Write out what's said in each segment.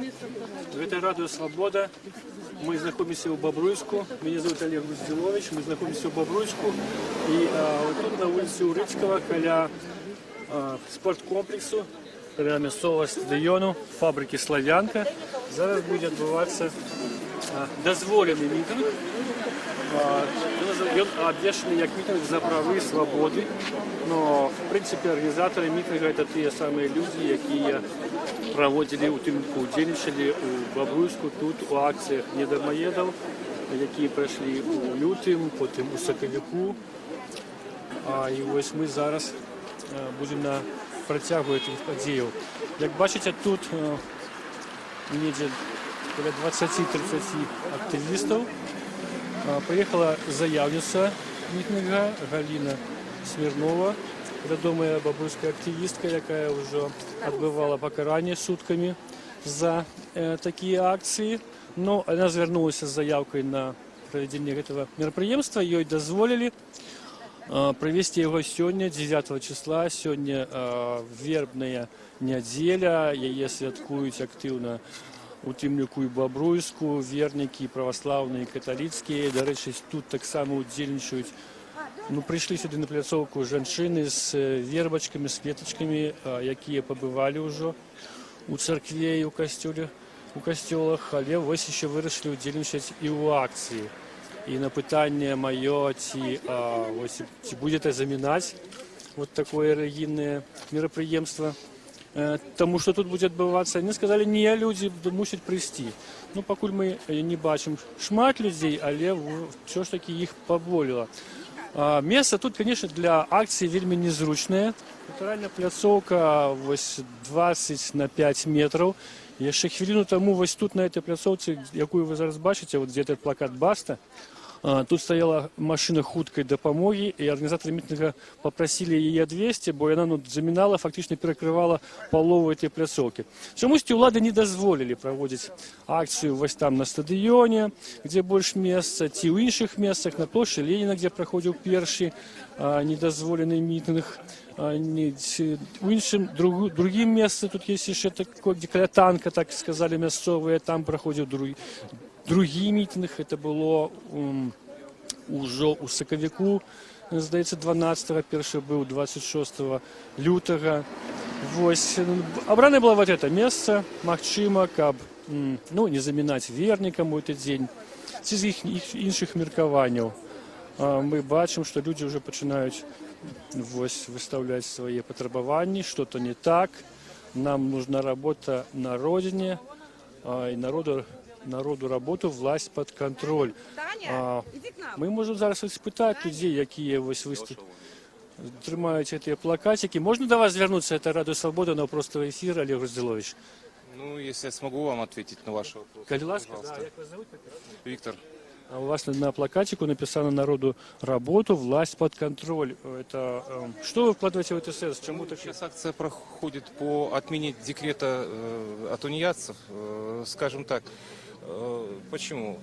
день. Это «Радио Свобода». Мы находимся в Бобруйску. Меня зовут Олег Гуздилович. Мы находимся в Бобруйску. И вот тут на улице Урицкого, коля спорткомплексу, коля мясцового стадиону, фабрики «Славянка». Зараз будет отбываться дозволенный митинг. Ён обвешаны як митинг за правы и свободы. Но, в принципе, организаторы митинга — это те самые люди, которые проводили утымку, удзельнічалі у Бобруйску, тут у акциях недармаедаў, которые прошли у лютым, потом у сакавіку. И вот мы зараз будем на працягу этих падзеяў. Як бачите, тут недзе каля 20-30 активистов. Приехала заявница митинга Галина Смирнова, вядомая бабруйская активистка, якая уже отбывала покарание сутками за такие акции. Но она звернулась с заявкой на проведение этого мероприемства. Ей дозволили провести его сегодня, 9 числа. Сегодня вербная неделя, ее святкуют активно у Тымлюку и Бобруйску, верники православные, католицкие. До речі, тут так само удзельнічаюць. Ну, пришли сюда на пляцовку женщины с вербочками, с веточками, якія побывали уже у церкве и у костелах, але вось еще вырашили удзельнічаць и у акции. И на пытание мое, ці будет заминать вот такое религийное мероприемство, тому что тут будет отбываться. Они сказали, не, люди мусят прийти. Ну, покуль мы не бачим шмат людей, але все ж таки их поболело. Место тут, конечно, для акции вельми незручное. Натуральная пляцовка 20 на 5 метров. Еще хвилину тому вот тут на этой пляцовке, якую вы зараз бачите, вот где этот плакат «Баста», тут стояла машина хуткой допомоги, и организаторы митинга попросили ее 200, бо она заминала, фактически перекрывала полову этой пляцовки. Чомусь улады не дозволили проводить акцию вот там на стадионе, где больше места, ті у інших местах, на площади Ленина, где проходил первый недозволенный митинг, у іншим другим местом, тут есть еще такое, где каля танка, так сказали мясцовые, там проходил другий мітинг. Це було уже у сакавіку, здається, 12-го, перший був 26 лютого. Ось, обрано було вот это место, магчыма, каб, ну, не замінаць вернікам у этот день. Ці з інших міркаванняў. Мы бачим, что люди уже починают выставлять свои потребования, что-то не так, нам нужна работа на родине, и народу работу, власть под контроль. Мы можем зараз испытать людей, які тримають эти плакатики. Можно до вас вернуться? Это «Радио Свобода», на простой эфир, Олег Гуздилович. Ну, если я смогу вам ответить на ваши вопросы. Да, как вас зовут? Виктор. А у вас на плакатику написано «Народу работу, власть под контроль». Это что вы вкладываете в это сенс? Чему Сейчас акция проходит по отмене декрета о тунеядцев, скажем так. Почему?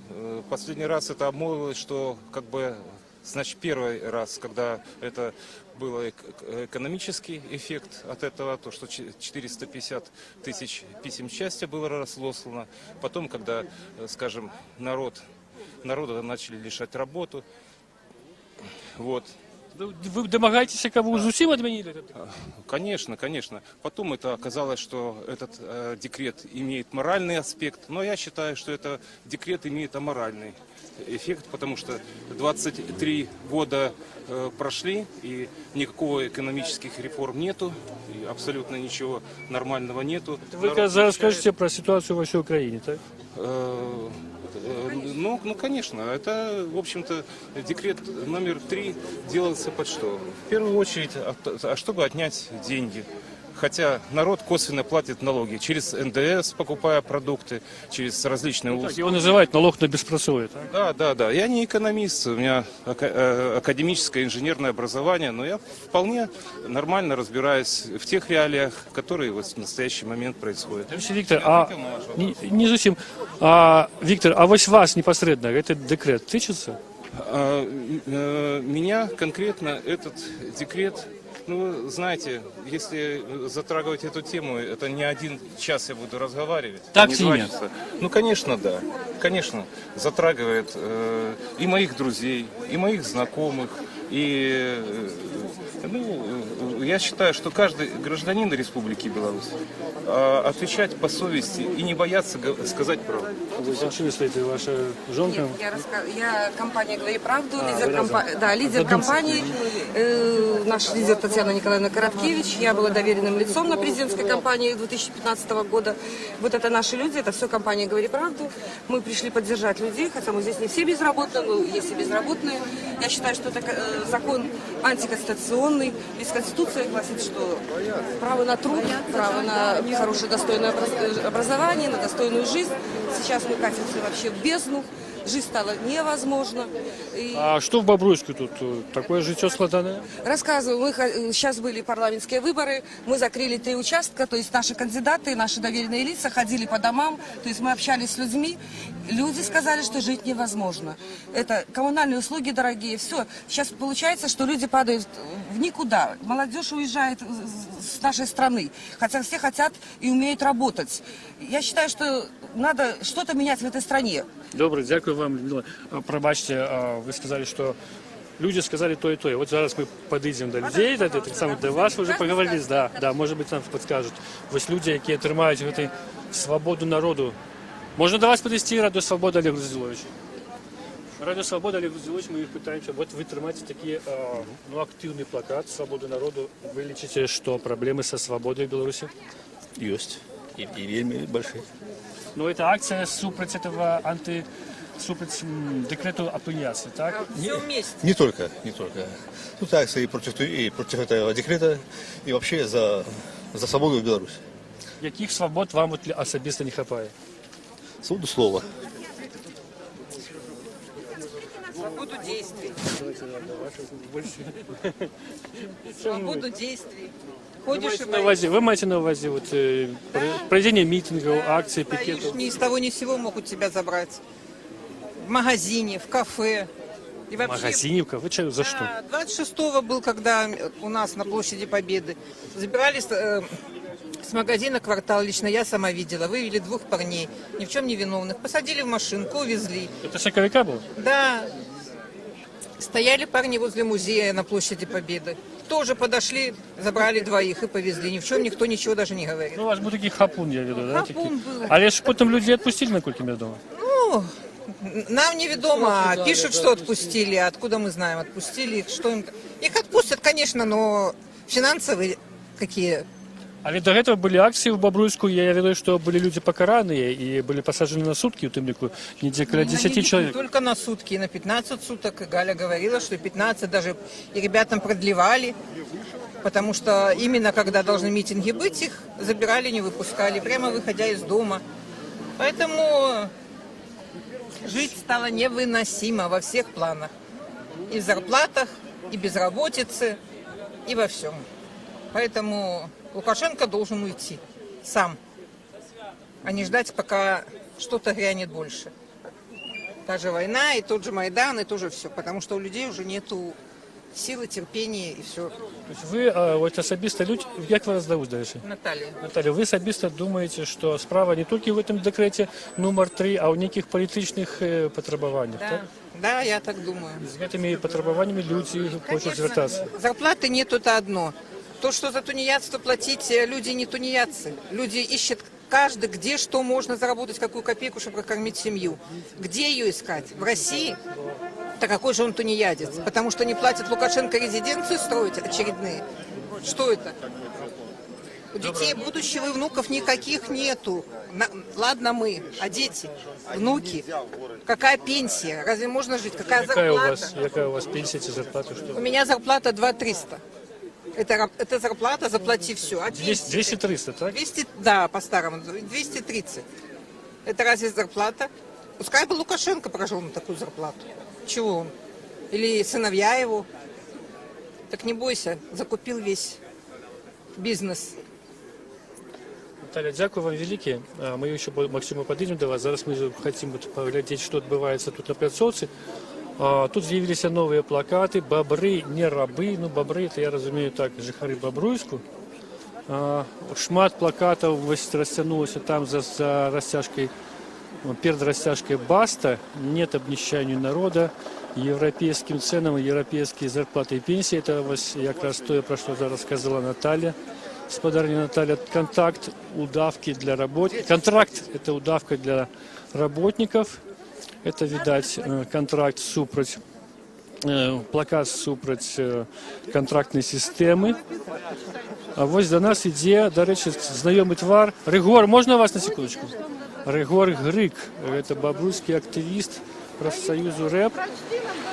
Последний раз это обмолвилось, что как бы, значит, первый раз, когда это был экономический эффект от этого, то, что 450 тысяч писем счастья было разослано. Потом, когда, скажем, народу начали лишать работу. Вот. Вы домогаетесь, кого вы зусим отменили? Конечно, конечно. Потом это оказалось, что этот декрет имеет моральный аспект, но я считаю, что этот декрет имеет аморальный эффект, потому что 23 года прошли, и никакого экономических реформ нету, и абсолютно ничего нормального нету. Вы расскажете про ситуацию во всей Украине, так? Ну, конечно, это, в общем-то, декрет номер 3 делался под что? В первую очередь, чтобы отнять деньги. Хотя народ косвенно платит налоги через НДС, покупая продукты, через различные услуги. Его называют налог на беспрацовие, так? Да. Я не экономист, у меня академическое инженерное образование, но я вполне нормально разбираюсь в тех реалиях, которые вот в настоящий момент происходят. Виктор, не совсем. Виктор, а вот вас непосредственно этот декрет тычется? Меня конкретно этот декрет Ну, вы знаете, если затрагивать эту тему, это не один час я буду разговаривать. Так не или два нет? часа. Ну, конечно, да. Конечно, затрагивает и моих друзей, и моих знакомых, и я считаю, что каждый гражданин Республики Беларусь отвечать по совести и не бояться сказать правду. Вы зашли, ваша жонка? Нет, я компания «Говори правду», лидер, вы разом. лидер компании, наш лидер Татьяна Николаевна Короткевич. Я была доверенным лицом на президентской кампании 2015 года. Вот это наши люди, это все компания «Говори правду». Мы пришли поддержать людей, хотя мы здесь не все безработные, но есть и безработные. Я считаю, что это закон антиконституционный. Ведь Конституция гласит, что право на труд, право на хорошее достойное образование, на достойную жизнь. Сейчас мы катимся вообще в бездну. Жизнь стала невозможна. А что в Бобруйску тут? Такое житье складанное? Рассказываю, сейчас были парламентские выборы, мы закрыли 3 участка, то есть наши кандидаты, наши доверенные лица ходили по домам, то есть мы общались с людьми, люди сказали, что жить невозможно. Это коммунальные услуги дорогие, все. Сейчас получается, что люди падают в никуда, молодежь уезжает с нашей страны, хотя все хотят и умеют работать. Я считаю, что надо что-то менять в этой стране. Добре, дякую вам, Людмила. Пробачте, ви сказали, що люди сказали то і то. І от зараз ми підійдемо до людей, так само до вас ви вже поговорили, да, може бути нам підскажуть. Ось люди, які тримають эту свободу народу. Можна до вас підійти, Радіо Свобода, Олег Грузилович? Радіо Свобода, Олег Грузилович, ми їх питаємося, от ви тримаєте такий активний плакат «Свободу народу». Ви лічите, що проблеми зі свободою в Білорусі? Есть. И вельми большие. Ну, это акция супротив этого супротив декрету о тунеядстве, так? Не только. Тут акции и против этого декрета, и вообще за свободу в Беларуси. Яких свобод вам от особисто не хапає? Свободу слова. Свободу действий. Свободу действий. Ходишь и боишься. Ви маєте на увазі проведення мітингів, акцій, пікетів? Ни с того ни с сего могут тебя забрать. В магазине, в кафе. И вообще, Магазинівка? Ви за що? 26-го был, когда у нас на площади Победы забирали с магазина «Квартал», лично я сама видела, вывели 2 парней, ни в чем не виновных, посадили в машинку, увезли. Це шаковика був? Да, стояли парни возле музея на площади Победы. Тоже подошли, забрали 2 и повезли. Ни в чем никто ничего даже не говорит. Ну, у вас був такий хапун, я веду, да? Хапун був. Але ж потім людей відпустили, наскільки я думаю. Ну, нам неведомо, пишут, что отпустили. Откуда мы знаем, отпустили их, что им... Их отпустят, конечно, но финансовые какие... Але до этого были акции в Бобруйску, я веду, что были люди покаранные и были посажены на сутки у Тымнику, не около 10 Не человек. только на сутки, на 15 суток. И Галя говорила, что 15 даже и ребятам продлевали, потому что именно когда должны митинги быть, их забирали, не выпускали, прямо выходя из дома. Поэтому жить стало невыносимо во всех планах. И в зарплатах, и безработице, и во всем. Поэтому Лукашенко должен уйти сам, а не ждать, пока что-то грянет больше. Та же война, и тот же Майдан, и тоже все. Потому что у людей уже нету силы, терпения и все. Ви от особисто люди, як вас зовут далі? Наталья. Наталя, ви особисто думаєте, що справа не тільки в цьому декреті номер 3, а у неких політичних потребуваннях, Да, так? да, я так думаю. З цими потребуваннями люди хочуть звертатися. Зарплаты нету, это одно. То, что за тунеядство платить, люди не тунеядцы. Люди ищут каждый, где что можно заработать, какую копейку, чтобы прокормить семью. Где ее искать? В России? Так какой же он тунеядец? Потому что не платит Лукашенко резиденцию строить очередные. Что это? У детей будущего и внуков никаких нету. Ладно мы, а дети, внуки? Какая пенсия? Разве можно жить? Какая зарплата? Яка у вас пенсія чи зарплата? У меня зарплата 2300. Это зарплата, заплати все. А 200-300, так? 200, да, по-старому, 230. Это разве зарплата? Пускай бы Лукашенко прожил на такую зарплату. Чего он? Или сыновья его? Так не бойся, закупил весь бизнес. Наталя, дякую вам велике. Ми ще максимум підійдемо до вас. Зараз ми хочемо поглядіти, що відбувається тут на пляцовці. Тут з'явилися нові плакати «Бобри не раби». Ну, бобри, це я розумію так, жихари Бобруйську. Шмат плакатов растянулось там за растяжкой, перед растяжкой «Баста», «Нет обнищанию народа», «Европейским ценам», «Европейские зарплаты и пенсии». Это как раз то, про что рассказала Наталья. Господарня Наталья, контракт удавки для работников. Контракт – это удавка для работников. Это, видать, контракт супроть, плакат супроть контрактной системы. А ось до нас іде, до речі, знайомий твар. Ригор, можна вас на секундочку? Ригор Грик, це бобруйський активіст профсоюзу РЕП,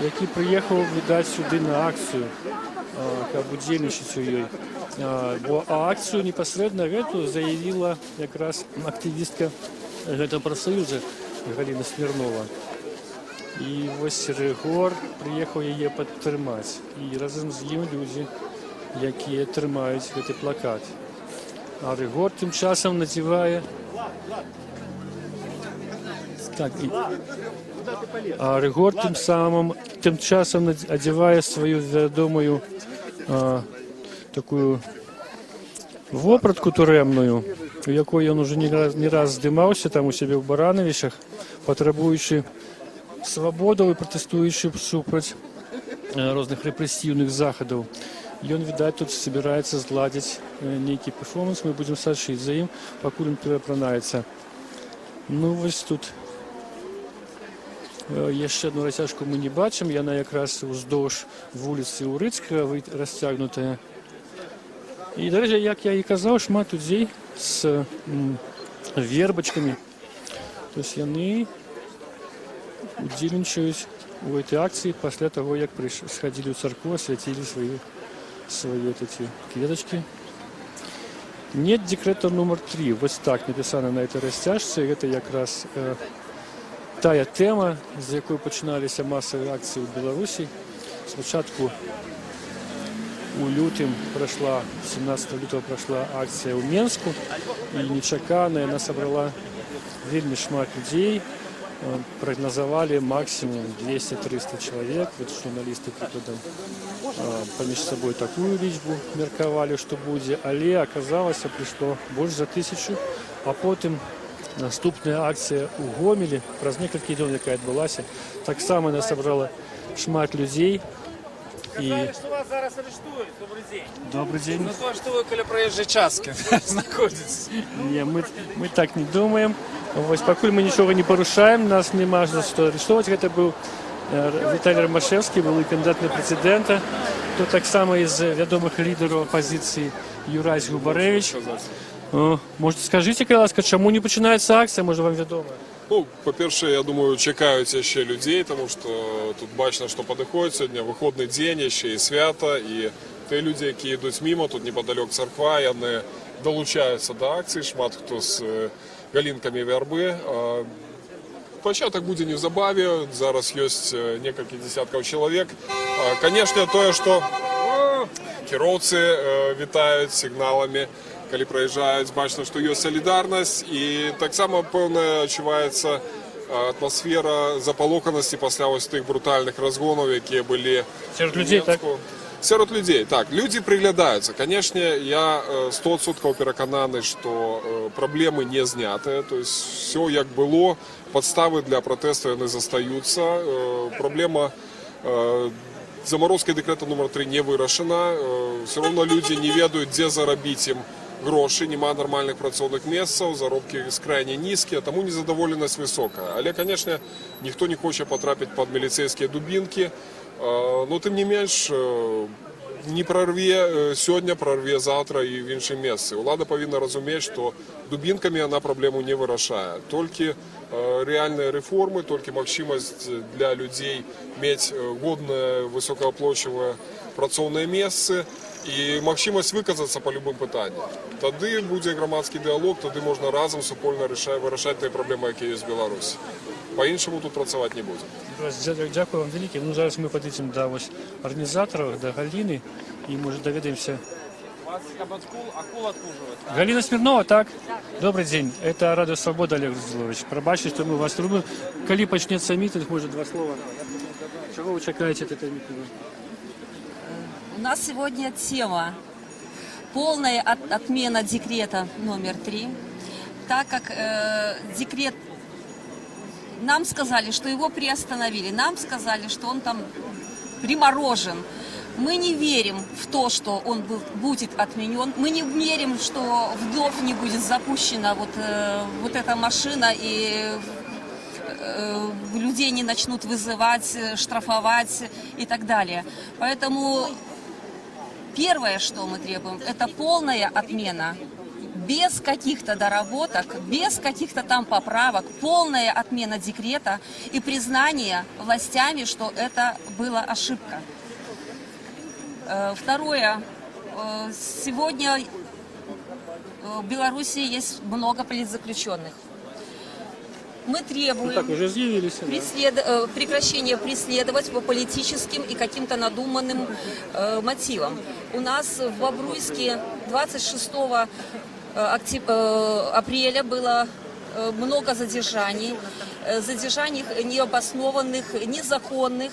який приїхав, видать, сюди на акцію, як удільничати її. Бо акцію непосредственно эту заявила якраз активістка этого профсоюзу Галина Смірнова. І ось Ригор приїхав її підтримати. І разом з ним люди, які тримають цей плакат. А Ригор тим часом надіває... Так, а Ригор тим часом одягає свою відому таку вопратку туремную, у якої він уже не раз здимався там у себе в Барановичах, потребуючи свободу і протестуючи супроть різних репресивних заходів. И он, видать, тут собирается сгладить некий перформанс. Мы будем сошить за им, пока он перепранається. Ну, ось тут ще одну розтяжку ми не бачимо. Вона якраз уздовж вулиці Урицького розтягнута. І, до речі, як я і казав, шмат людей з вербочками. Тобто вони удзельнічають у цій акції після того, як сходили в церкву, освятили свои вот эти клеточки. Нет декрета номер 3. Вот так написано на этой розтяжці. Это якраз тая тема, з якої починалися масові акції в Білорусі. Спочатку у лютому пройшла, 17 лютого пройшла акція у Менську, і нечакано вона зібрала вельми шмат людей. Прогнозовали максимум 200-300 человек. Вот журналисты прикладом поміж собой такую лічбу мерковали, что будет. Але оказалось, пришло больше за 1000. А потім наступная акция у Гомелі, праз некалькі днів, яка відбулася, так само она собрала шмат людей. И... Что вас зараз арестуют. Добрый день. Добрый день. За то, что вы около проезжей частки находитесь. Не, мы так не думаем. Ось, покуль мы ничего не порушаем, нас нема за что арестовать. Это был Виталий Ромашевский, был кандидат на президента. То так само из ведомых лидеров оппозиции Юрась Губаревич. Может, скажите, будь ласка, чому не починається акція, може вам відомо? Ну, по-перше, я думаю, чекають ще людей, тому що тут бачно, що підходить сьогодні вихідний день, ще і свято, і ті люди, які йдуть мимо, тут неподалік церква, вони долучаються до акції, шмат хто з галінками верби. Початок буде незабаві, зараз є кілька десятків чоловік. Звісно, те, що кіровці вітають сигналами, коли проїжджають, бачно, що є солідарність, і так само, певно, відчувається атмосфера заполоханості після ось тих брутальних розгонів, які були серед людей, так? Серед людей, так. Люди приглядаються. Конечно, я 100% переконаний, що проблеми не зняті. Тобто, все як було, підстави для протесту не застаються. Проблема заморозки декрета номер 3 не вирішена. Все одно люди не ведають, де заробити їм гроші, нема нормальних працівних місць, заробки крайне низькі, тому незадоволеність висока. Але, звісно, ніхто не хоче потрапити під міліцейські дубинки. Но тим не менш, не прорве сьогодні, прорве завтра і в інші місці. Влада повинна розуміти, що дубинками вона проблему не вирішає. Тільки реальні реформи, тільки можливість для людей мати годне, високооплачуване працівне місце і можливість виказатися по будь-яким питанням. Тоді буде громадський діалог, тоді можна разом супольно вирішати ті проблеми, які є в Білорусі. По-іншому тут працювати не буде. Дякую вам велике. Ну, зараз ми підійдемо до організаторів, до Галини, і, може, довідаємося. Вас акул откуживают. Галина Смирнова, так? Добрый день. Это Радио Свобода, Олег Злович. Пробачте, что мы вас трубим. Коли почнется митинг, может, два слова. Чего вы чекаете от этой митинга? У нас сегодня тема полная отмена декрета номер 3, так как декрет, нам сказали, что его приостановили, нам сказали, что он там приморожен. Мы не верим в то, что он будет отменен. Мы не верим, что вновь не будет запущена вот эта машина и людей не начнут вызывать, штрафовать и так далее. Поэтому первое, что мы требуем, это полная отмена. Без каких-то доработок, без каких-то там поправок, полная отмена декрета и признание властями, что это была ошибка. Второе. Сегодня в Беларуси есть много политзаключенных. Мы требуем так, уже изъявились, прекращения преследовать по политическим и каким-то надуманным мотивам. У нас в Бобруйске 26 апреля было много задержаний необоснованных, незаконных.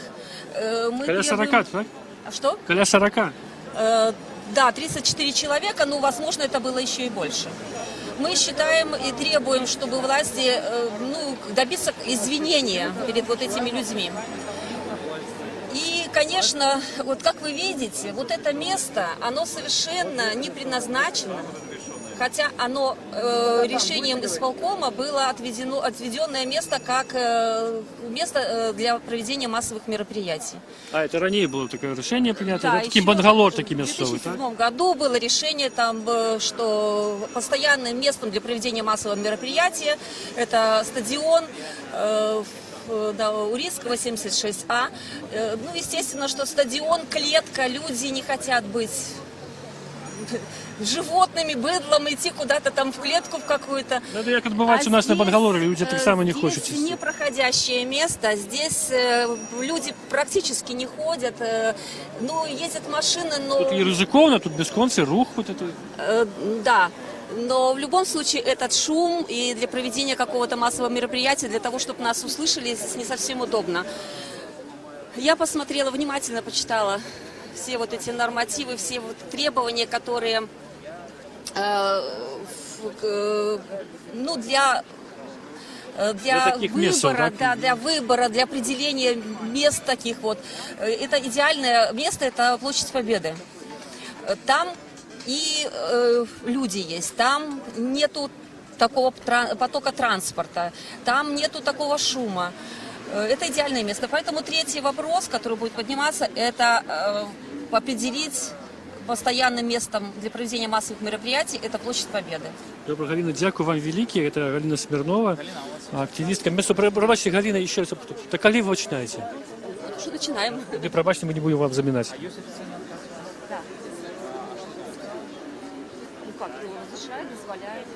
Коля 40, так? Что? Коля 40. Да, 34 человека, но, возможно, это было еще и больше. Мы считаем и требуем, чтобы власти добиться извинения перед вот этими людьми. И, конечно, вот как вы видите, вот это место, оно совершенно не предназначено, хотя оно решением исполкома было отведенное место как место для проведения массовых мероприятий. А это ранее было такое решение принято, Да, таким еще бангалор таким в местовый, 2007 году было решение, что постоянным местом для проведения массового мероприятия это стадион Урицкого, 76А. Ну, естественно, что стадион, клетка, люди не хотят быть животными, быдлом, идти куда-то там в клетку в какую-то. Это як відбувається у нас на Бангалоре, люди так само не хочуть. Здесь непроходящее место, здесь люди практически не ходят, ездят машины, но... Тут и ризиковано, тут бесконций рух вот это. Да. Но в любом случае этот шум и для проведения какого-то массового мероприятия, для того, чтобы нас услышали, здесь не совсем удобно. Я посмотрела, внимательно почитала все вот эти нормативы, все вот требования, которые для выбора, для выбора, для определения мест таких вот. Это идеальное место, это Площадь Победы. Там и люди есть, там нету такого потока транспорта, там нету такого шума. Это идеальное место. Поэтому третий вопрос, который будет подниматься, это определить постоянным местом для проведения массовых мероприятий, это Площадь Победы. Добре, Галина, дякую вам велике. Это Галина Смирнова, активистка. Пробачьте, Галина, еще раз. Так коли вы начинаете? Что начинаем? Пробачьте, мы не будем вам заминать. Да. Ну как, разрешает, дозволяет?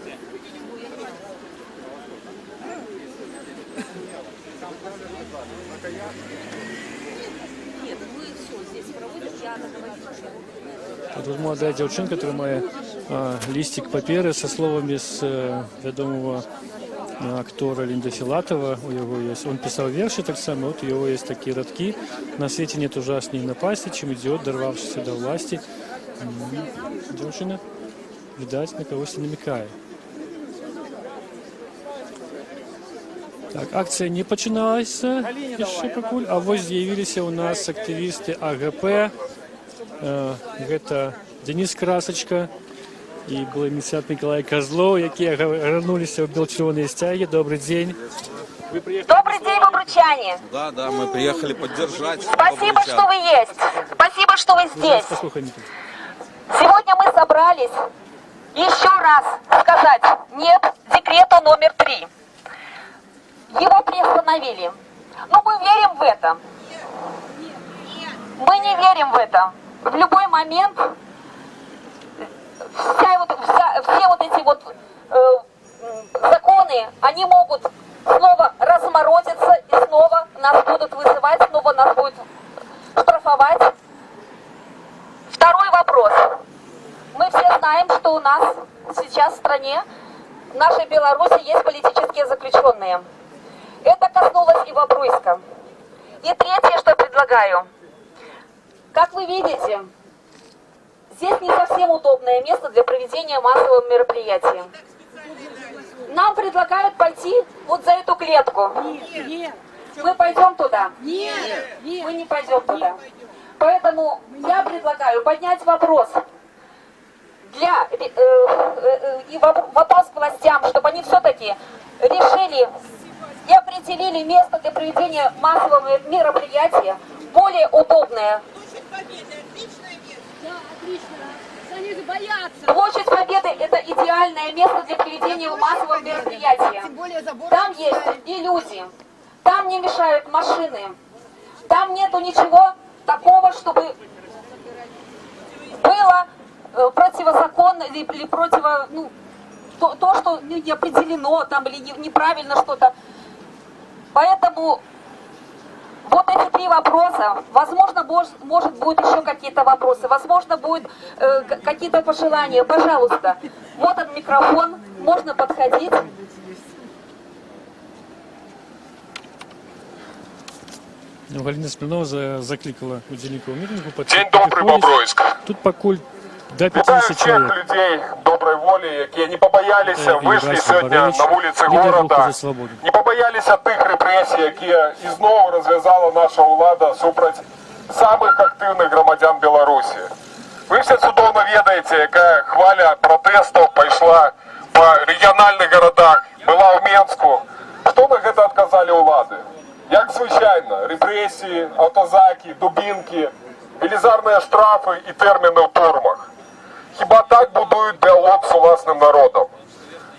Нет, мы все здесь проводим, я договорилась. Тут молодая девчонка, которая має листик паперы со словами с відомого актора Лінда Філатова. У його є. Он писав вірші так само, от у його є такі рядки. На світі нет ужасней напасти, чем идиот, дорвавшийся до власти. Девчина, видать, на когось намекає. Так, акція не починалася ще покуль, а ось з'явилися у нас активісти АГП. Это Денис Красочка и был инициатор Николай Козлов, які вернулися в бело-червоные стяги. Добрый день. Добрый день, бобручане. Да, мы приехали поддержать. Спасибо, что вы есть. Спасибо, что вы здесь. Сегодня мы собрались еще раз сказать нет декрету номер 3. Его приостановили. Но мы верим в это. Мы не верим в это. В любой момент все вот эти вот законы, они могут снова разморозиться и снова нас будут вызывать, снова нас будут штрафовать. Второй вопрос. Мы все знаем, что у нас сейчас в стране, в нашей Беларуси есть политические заключенные. Это коснулось и Бобруйска. И третье, что предлагаю. Как вы видите, здесь не совсем удобное место для проведения массового мероприятия. Нам предлагают пойти вот за эту клетку. Нет. Мы пойдем туда? Нет. Мы не пойдем туда. Поэтому я предлагаю поднять вопрос и вопрос к властям, чтобы они все-таки решили и определили место для проведения массового мероприятия более удобное. Площадь Победы – это идеальное место для проведения массового мероприятия. Там есть и люди, там не мешают машины, там нету ничего такого, чтобы было противозаконно или противо, то, что не определено там или неправильно что-то. Поэтому вот эти три вопроса, возможно, может будут еще какие-то вопросы, возможно, будут какие-то пожелания. Пожалуйста, вот этот микрофон, можно подходить. Галина Смирнова закликала удзельнікаў мітынгу. День добрый, Бобруйск. Тут пакуль до Вітаю 50 всіх чоловік. людей доброї волі, які не побоялися, вийшли сьогодні на вулиці города, не побоялися тих репресій, які і знову розв'язала наша влада супроть самих активних громадян Білорусі. Ви всі чудово ведаєте, яка хвиля протестів пішла по регіональних городах, була в Мінську. Що на це відказали влади? Як звичайно, репресії, автозаки, дубинки, велізарні штрафи і терміни в тюрмах. Хіба так будують діалог з власним народом?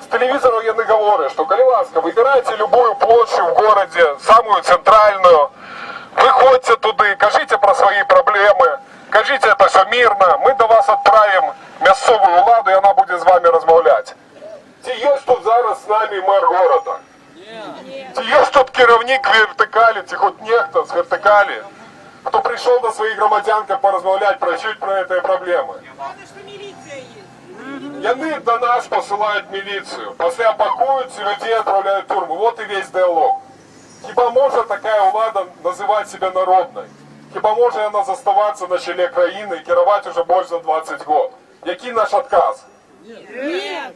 С телевизора я не говорю, что, коли ласка, выбирайте любую площадь в городе, самую центральную, выходите туда, кажите про свои проблемы, кажите это все мирно, мы до вас отправим мясцовую владу, и она будет с вами размовлять. Ці есть тут зараз с нами мэр города? Ці есть тут керівник вертикалі, ці хоть нехто з вертикалі, хто прийшов до своїх громадян поразмовлять, прочуть про эти проблемы? Яны до нас посылают милицию, после пакуют и людей отправляют в тюрьму. Вот и весь диалог. Хіба може такая влада называть себя народной? Хіба може она заставаться на челе країни и керовать уже больше за 20 год? Який наш отказ? Нет.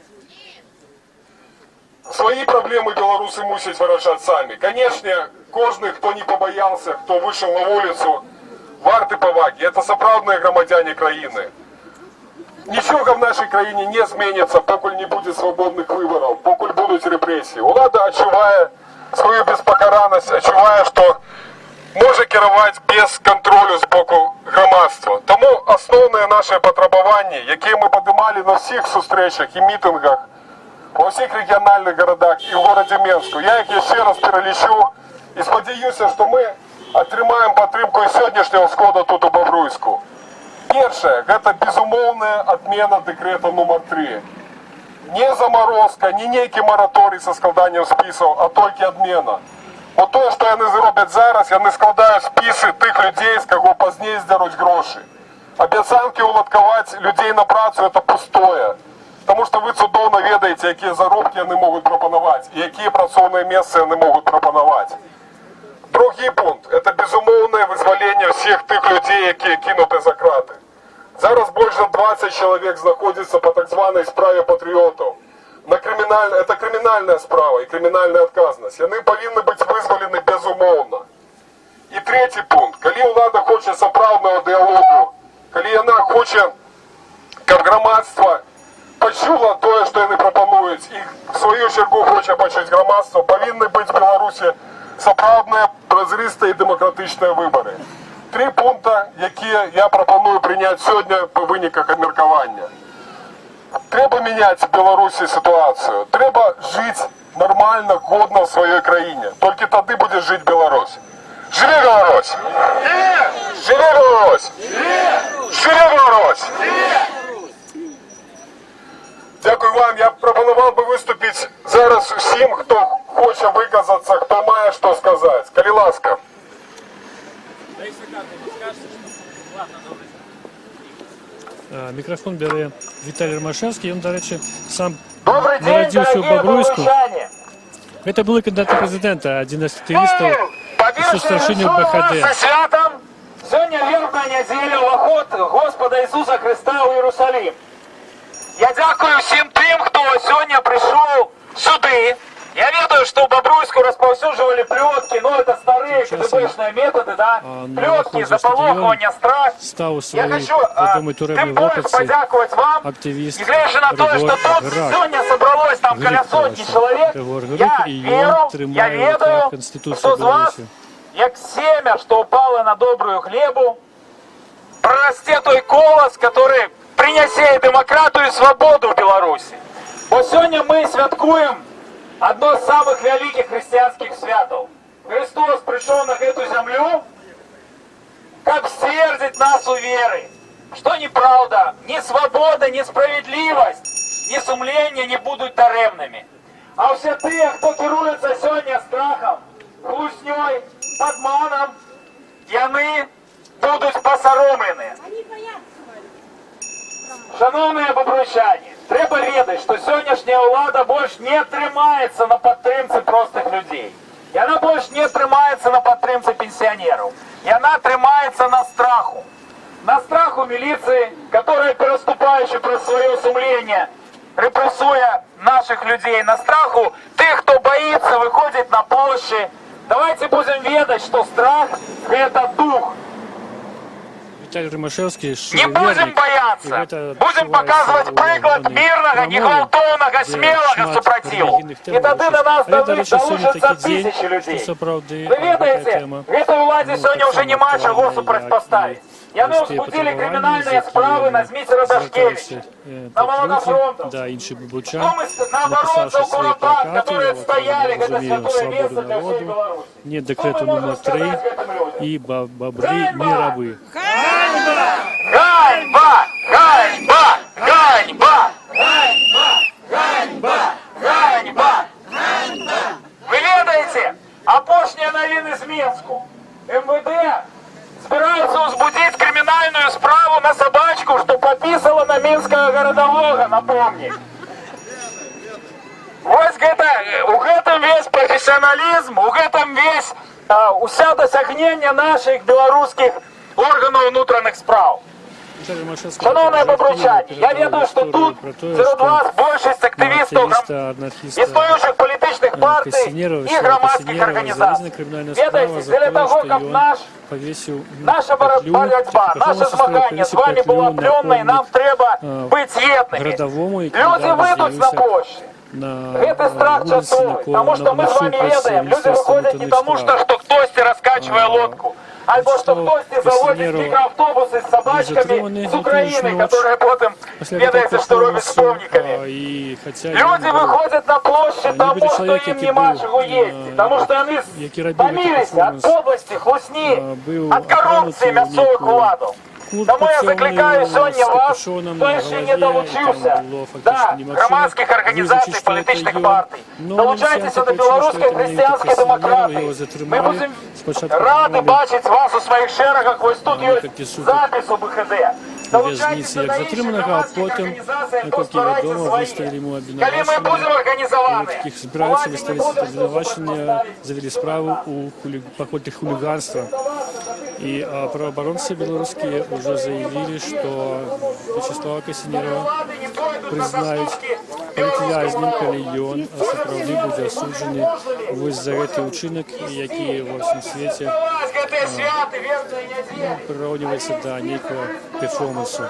Свои проблемы белорусы мусять выражать сами. Конечно, кожный, кто не побоялся, кто вышел на улицу, варты поваги. Это соправдные громадяне країни. Нічого в нашій країні не зміниться, поки не буде свободних виборів, поки будуть репресії. Влада відчуває свою безпокараність, відчуває, що може керувати без контролю з боку громадства. Тому основне наше потребування, яке ми піднімали на всіх зустрічах і мітингах, у всіх регіональних городах і в городі Мінську, я їх ще раз перелічу і сподіваюся, що ми отримаємо підтримку і сьогоднішнього сходу тут у Бобруйську. Першее, это безумовная отмена декрета номер 3. Не заморозка, не некий мораторій со складанням списів, а тільки отмена. От то, що вони зроблять зараз, вони складають списи тих людей, з кого пізніше здеруть гроші. Обіцянки уладкувати людей на працю – це пустое. Тому що ви чудово ведаєте, які заробки вони можуть пропонувати, і які працівні місця вони можуть пропонувати. Другий пункт – это безумовное вызволение всех тих людей, які кинуті за крати. Зараз більше 20 чоловік знаходиться по так званій справі патріотів. Это кримінальна справа і кримінальна відказність. Вони повинні бути визволені безумовно. І третій пункт. Коли влада хоче справжнього діалогу, коли вона хоче, щоб громадство почуло те, що вони пропонують, і в свою чергу хоче почути громадство, повинні бути в Білорусі справжні, прозрісті і демократичні вибори. 3 пункти, які я пропоную прийняти сьогодні по виниках обміркування. Треба міняти в Білорусі ситуацію. Треба жити нормально, годно в своїй країні. Тільки тоді буде жити Білорусь. Живи Білорусь! Живи Білорусь! Живи Білорусь! Дякую вам. Я пропонував би виступити зараз усім, хто хоче виказатися, хто має що сказати. Коли ласка. Мікрофон бере Віталій Ромашевський, він, до речі, сам Добрый день, народився у дорогие Бобруйську. бобруйчане! Это был кандидат в президента, один из активистов перший старшиню БХД. Со святом! Сегодня вербная неделя уваход Господа Ісуса Христа у Єрусалим. Я дякую всім тим, хто сьогодні прийшов сюди. Я ведаю, что в Бобруйску расповсюдживали плетки, но это старые КГБшные методы, да? Плетки, заполохивание, страх. Я хочу тем более подякувати вам, активіст и глядя на то, что тут сегодня собралось там около сотни человек, я ведаю, что с вас, як семя, что упало на добрую хлебу, прорасте той колос, который принесе демократию и свободу в Беларуси. Бо сегодня мы святкуем одно з самых великих христианских святов. Христос пришел на эту землю, как ствердить нас у веры, что неправда, ни свобода, ни справедливость, ни сумление не будут даремными. А все те, кто керуется сегодня страхом, хлусней, подманом, яны будут посоромлены. Шановні бобруйчані, треба ведати, що сьогоднішня влада більше не тримається на підтримці простих людей. І вона більше не тримається на підтримці пенсіонерів. І вона тримається на страху. На страху міліції, яка, переступаючи про своє сумління, репресує наших людей. На страху тих, хто боїться виходити на площі. Давайте будемо ведати, що страх – це дух. Виталий Ромашевский, не будем бояться, будем показывать приклад мирного, негвалтовного, смелого супротиву. И тогда на нас долучатся тысячи людей. Вы ведаете, этой владе сегодня уже нема чего супротивоставить. И они возбудили криминальные справы на Змитера Дашкевича, на Молодофронтов, на оборонцев Куропат, которые стояли, когда святое место для всей Беларуси. Нет декрету номер 3 и бобры не рабы. Ганьба! Ганьба! Ганьба! Ганьба! Ганьба! Ганьба! Ви ведаєте, опошні новини з Мінську. МВД збирається узбудить кримінальну справу на собачку, що пописала на Мінського городового, напомню. Ось у гэтым весь профессионализм, у гэтым весь уся досягнення наших белорусских органов внутренних справ. Шановні бобруйчані, я ведаю, що тут серед вас більшість активістів існуючих політичних партій і громадських організацій. Ведаєте, для того, як наша боротьба, наше змагання з вами було пленне, нам треба бути єдними. Люди вийдуть на площадь. Это страх часовый, потому что мы с вами ведаем. Люди выходят не потому, что кто-то раскачивает лодку, альбо что кто-то заводит микроавтобусы с собачками с Украины, которые потом ведается, что робят с помниками. Люди выходят на площадь тому, что им нема чего есть, потому что они томились от подлости, хлусни, от коррупции мясовых владов. Тому я закликаю сьогодні вас, хто ще не долучився до громадських організацій, політичних партій. Долучайтеся до білоруської християнської демократії. Ми будемо раді бачити вас у своїх шерегах. Ось тут є запис у БХД. Долучайтеся до інших громадських організацій, постарайтеся свої. Коли ми будемо організовані, збираються виставити обвинувачення, завели справу у походе хулиганства. И правооборонцы белорусские уже заявили, что Вячеслава Касинерова признают політв'язнем, коли ён сапраўды будзе асуджаны вось за гэты ўчынак, які ва ўсім свеце прыраўніваецца да нейкага перформансу.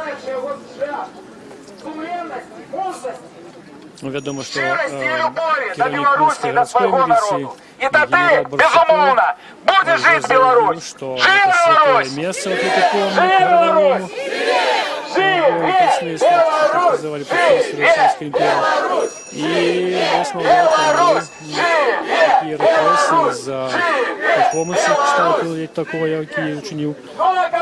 Вядома, што кіраўнік Мінскай гарадской міліцыі и ты, безумовно, будешь жить в Беларусь. Живи Беларусь! Живи Беларусь! Живи Беларусь! И Беларусь! Такие репрессии за перформансы, кшталту такого, який учинив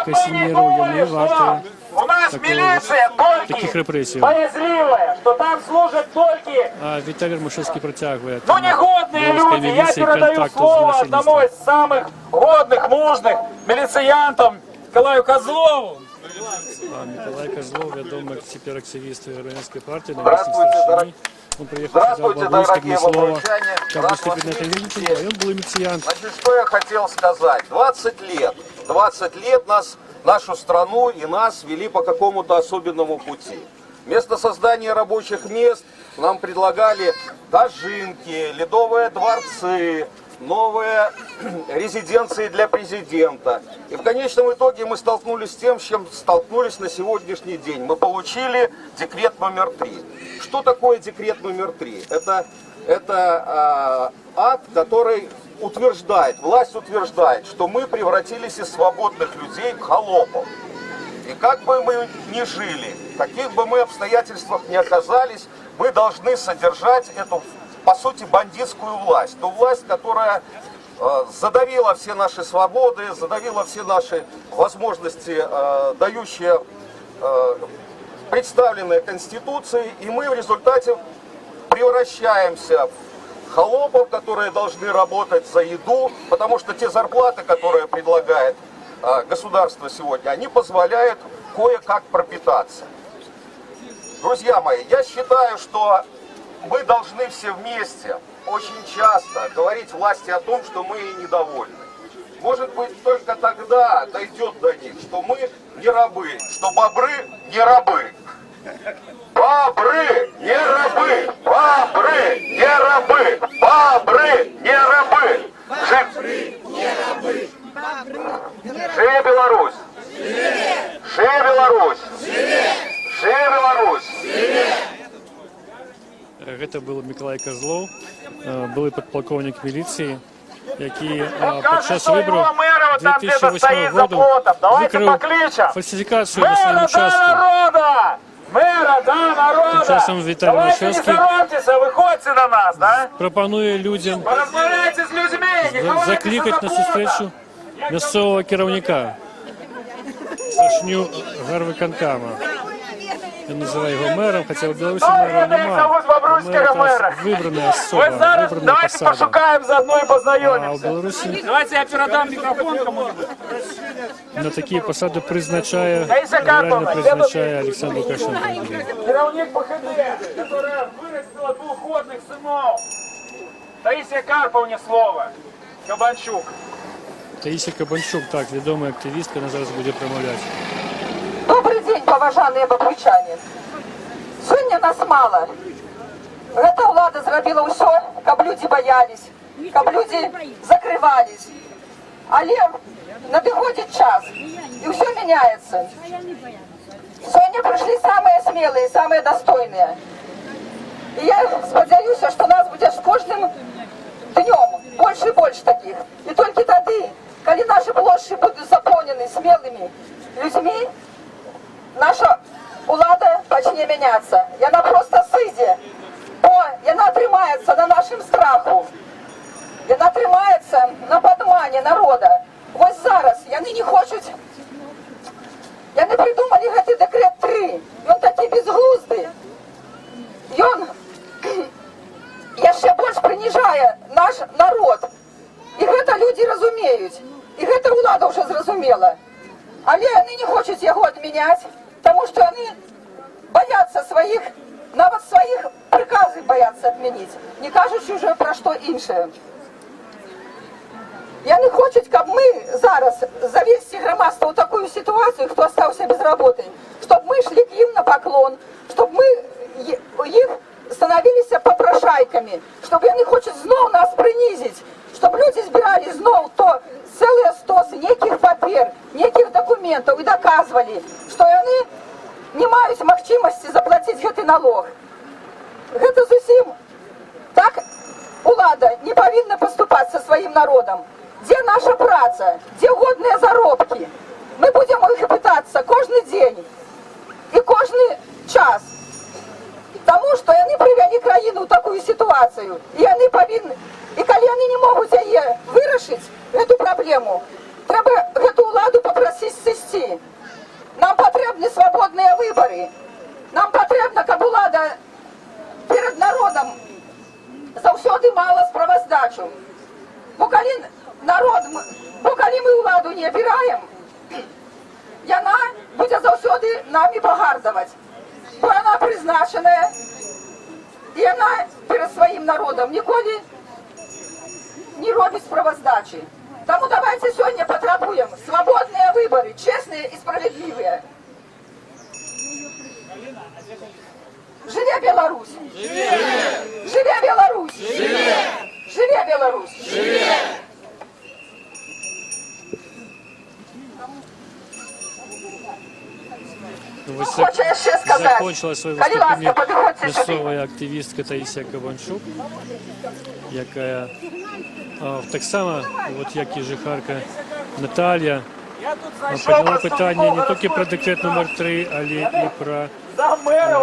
Касинеров, яны варты у нас милиция таких репрессий. Боязливая, что там служат только... А Виталий Ромашевский протягивает. Ну, негодные люди. Я передаю слово одному из самых годных, мужных милициянтов Николаю Козлову. Николай Козлов, ведомый теперь активист Верховенской партии. Здравствуйте, дорогие. Он приехал Здравствуйте, сюда, в Бобруйск, дорогие слово, бобруйчане. как Рад выступить вас на этой видеть митинге, здесь. а он был инициант. Значит, что я хотел сказать. 20 лет нашу страну и нас вели по какому-то особенному пути. Вместо создания рабочих мест нам предлагали дожинки, ледовые дворцы, новые резиденции для президента. И в конечном итоге мы столкнулись с тем, с чем столкнулись на сегодняшний день. Мы получили декрет номер 3. Что такое декрет номер 3? Это акт, который власть утверждает, что мы превратились из свободных людей в холопов. И как бы мы ни жили, в каких бы мы обстоятельствах ни оказались, мы должны содержать эту, по сути, бандитскую власть. Ту власть, которая задавила все наши свободы, задавила все наши возможности, дающие представленные Конституцией, и мы в результате превращаемся в холопов, которые должны работать за еду, потому что те зарплаты, которые предлагает государство сегодня, они позволяют кое-как пропитаться. Друзья мои, я считаю, что мы должны все вместе очень часто говорить власти о том, что мы недовольны. Может быть, только тогда дойдет до них, что мы не рабы, что бобры не рабы. Бобры не рабы! Бобры не рабы! Бобры не рабы! Живе Беларусь! Живе Беларусь! Живе Беларусь! Гэта был Миколай Козлов, былы падпалкоўнік міліцыі, які падчас выбораў 2008 году выкрыў фальсификацию на своем участку. Мэра, да, народа! Тем часом Виталий Давайте не Машевский соромьтесь, выходите на нас, да? пропонує людям Поразмовляйте с людьми, закликать на зустрічу місцевого керівника Сашню Гарвиканкама. Я называю его мэром, хотя в Беларуси мэра нема. Мэр — выбранная особа, выбранная посада. пошукаем заодно и А познайомимся. в Беларуси Давайте я передам микрофон кому-нибудь. на такие посады призначає, Таїсія реально Карповна, призначає Александр Лукашенко. Керівник ПХД, которая вырастила двух годных сынов. Таисия Карповне слово. Кабанчук. Таїсія Кабанчук, так, відома активістка, вона зараз буде промовляти. Добрый день, поважаныя бабруйчане. Сёння нас мало. Гэта ўлада зрабіла ўсё, каб людзі баялись, каб людзі закрывались. Але надыходзіць час, і ўсё меняется. Сёння прыйшлі самыя смелыя, самыя дастойныя. І я спадзяюся, што нас будзе з кожным днём больш і больш такіх. І толькі тады, калі нашы плошчы будуць запоўнены смелымі людзьмі, наша улада пачне мяняцца. Яна проста сыдзе, бо яна трымаецца на нашым страху. Яна трымаецца на падмане народа. Вось зараз яны не хочуць. Яны придумалі гэты дэкрэт 3. Ён такі безглузды. Ён яшчэ больш прыніжае наш народ. І гэта людзі разумеюць. І гэта ўлада ўжо зразумела. Але яны не хочуць яго адмяняць, таму што яны баяцца сваіх, нават сваіх прыказы баяцца адмяніць, не кажучы ўжо пра што іншае. Яны хочуць, каб мы зараз завесці грамадства ў такую сітуацыю, хто астаўся без работы, чтоб мы шли к ім на паклон, чтоб мы іх становіліся попрошайкамі, чтоб яны хочуць зноў нас прынізіць, чтоб людзі збіралі зноў то цэлыя стосы нейкіх папер, нейкіх дакументаў і даказвалі, што яны не маюць магчымасці заплаціць гэты налог. Гэта зусім так улада не павінна паступаць са сваім народам. Дзе наша праца? Дзе годныя заробкі? Мы будзем у іх пытацца кожны дзень і кожны час. Таму што яны прывялі краіну ў такую сітуацыю. І яны павінны. І калі яны не могуць яе вырашыць, гэту праблему, трэба гэту ўладу папрасіць сысці. Нам патрэбны свабодныя выбары. Нам патрэбна, каб улада перад народам заўсёды мала справаздачу. Бо калі мы ўладу не абіраем, яна будзе заўсёды намі пагардаваць. Бо яна прызначаная, І вона перед своїм народом ніколи не робить справоздачі. Тому давайте сьогодні потребуємо свободні вибори, чесні і справедливі. Живе Беларусь! Живе Беларусь! Живе Беларусь! Хоче ще сказати. Закончила своє виступлення місцова активістка Таїсія Кабанчук, яка так само, от як і жихарка Наталія, підняла питання не тільки про декрет номер 3, але і про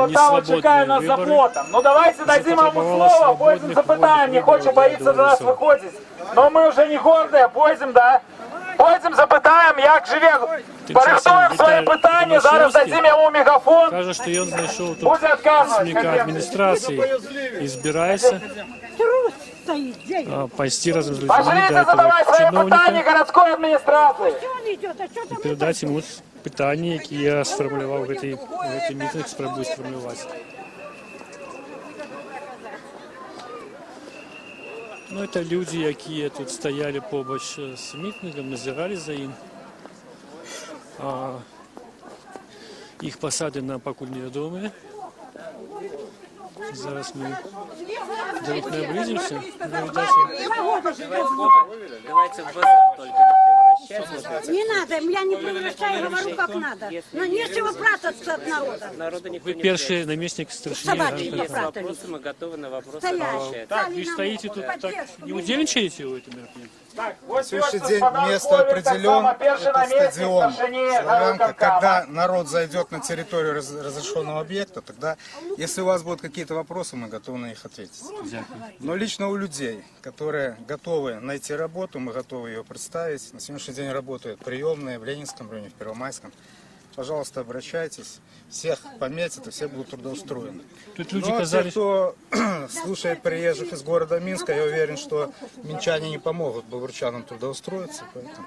несвободні вибори. Ну давайте дадим ему слово, пойдем запитаем, не хочет, боится за нас выходить. Но мы уже не гордые, пойдем, да? Пойдем запитаем, як живе. Порихтуємо свої питання, зараз дадим йому мегафон. Каже, що він знайшов тут представника адміністрації і збирається пойти разом з людьми до этого чиновника городської адміністрації. і передати йому питання, які я сформулював в цей мітинг, спробую сформулювати. Ну, це люди, які тут стояли побач з мітингом, назирали за ним. Їх посади нам поки невідомі. Зараз ми до них наблизимся. Давайте в базар только не превращаться. Не надо, я не превращаю, говорю как надо. Но нечего прятаться от народа. Вы первый наместник старшины. Есть вопросы, мы готовы на вопросы отвечать. Так, вы стоите тут, так не удельничаете в этом мероприятии? Следующий день место определен, это стадион Славянка. Когда народ зайдет на территорию разрешенного объекта, тогда, если у вас будут какие-то вопросы, мы готовы на них ответить. Но лично у людей, которые готовы найти работу, мы готовы ее представить. На сегодняшний день работают приемные в Ленинском районе, в Первомайском. Пожалуйста, обращайтесь, всех пометят и все будут трудоустроены. Тут люди Но казались... те, кто слушает приезжих из города Минска, я уверен, что минчане не помогут бавурчанам трудоустроиться. Поэтому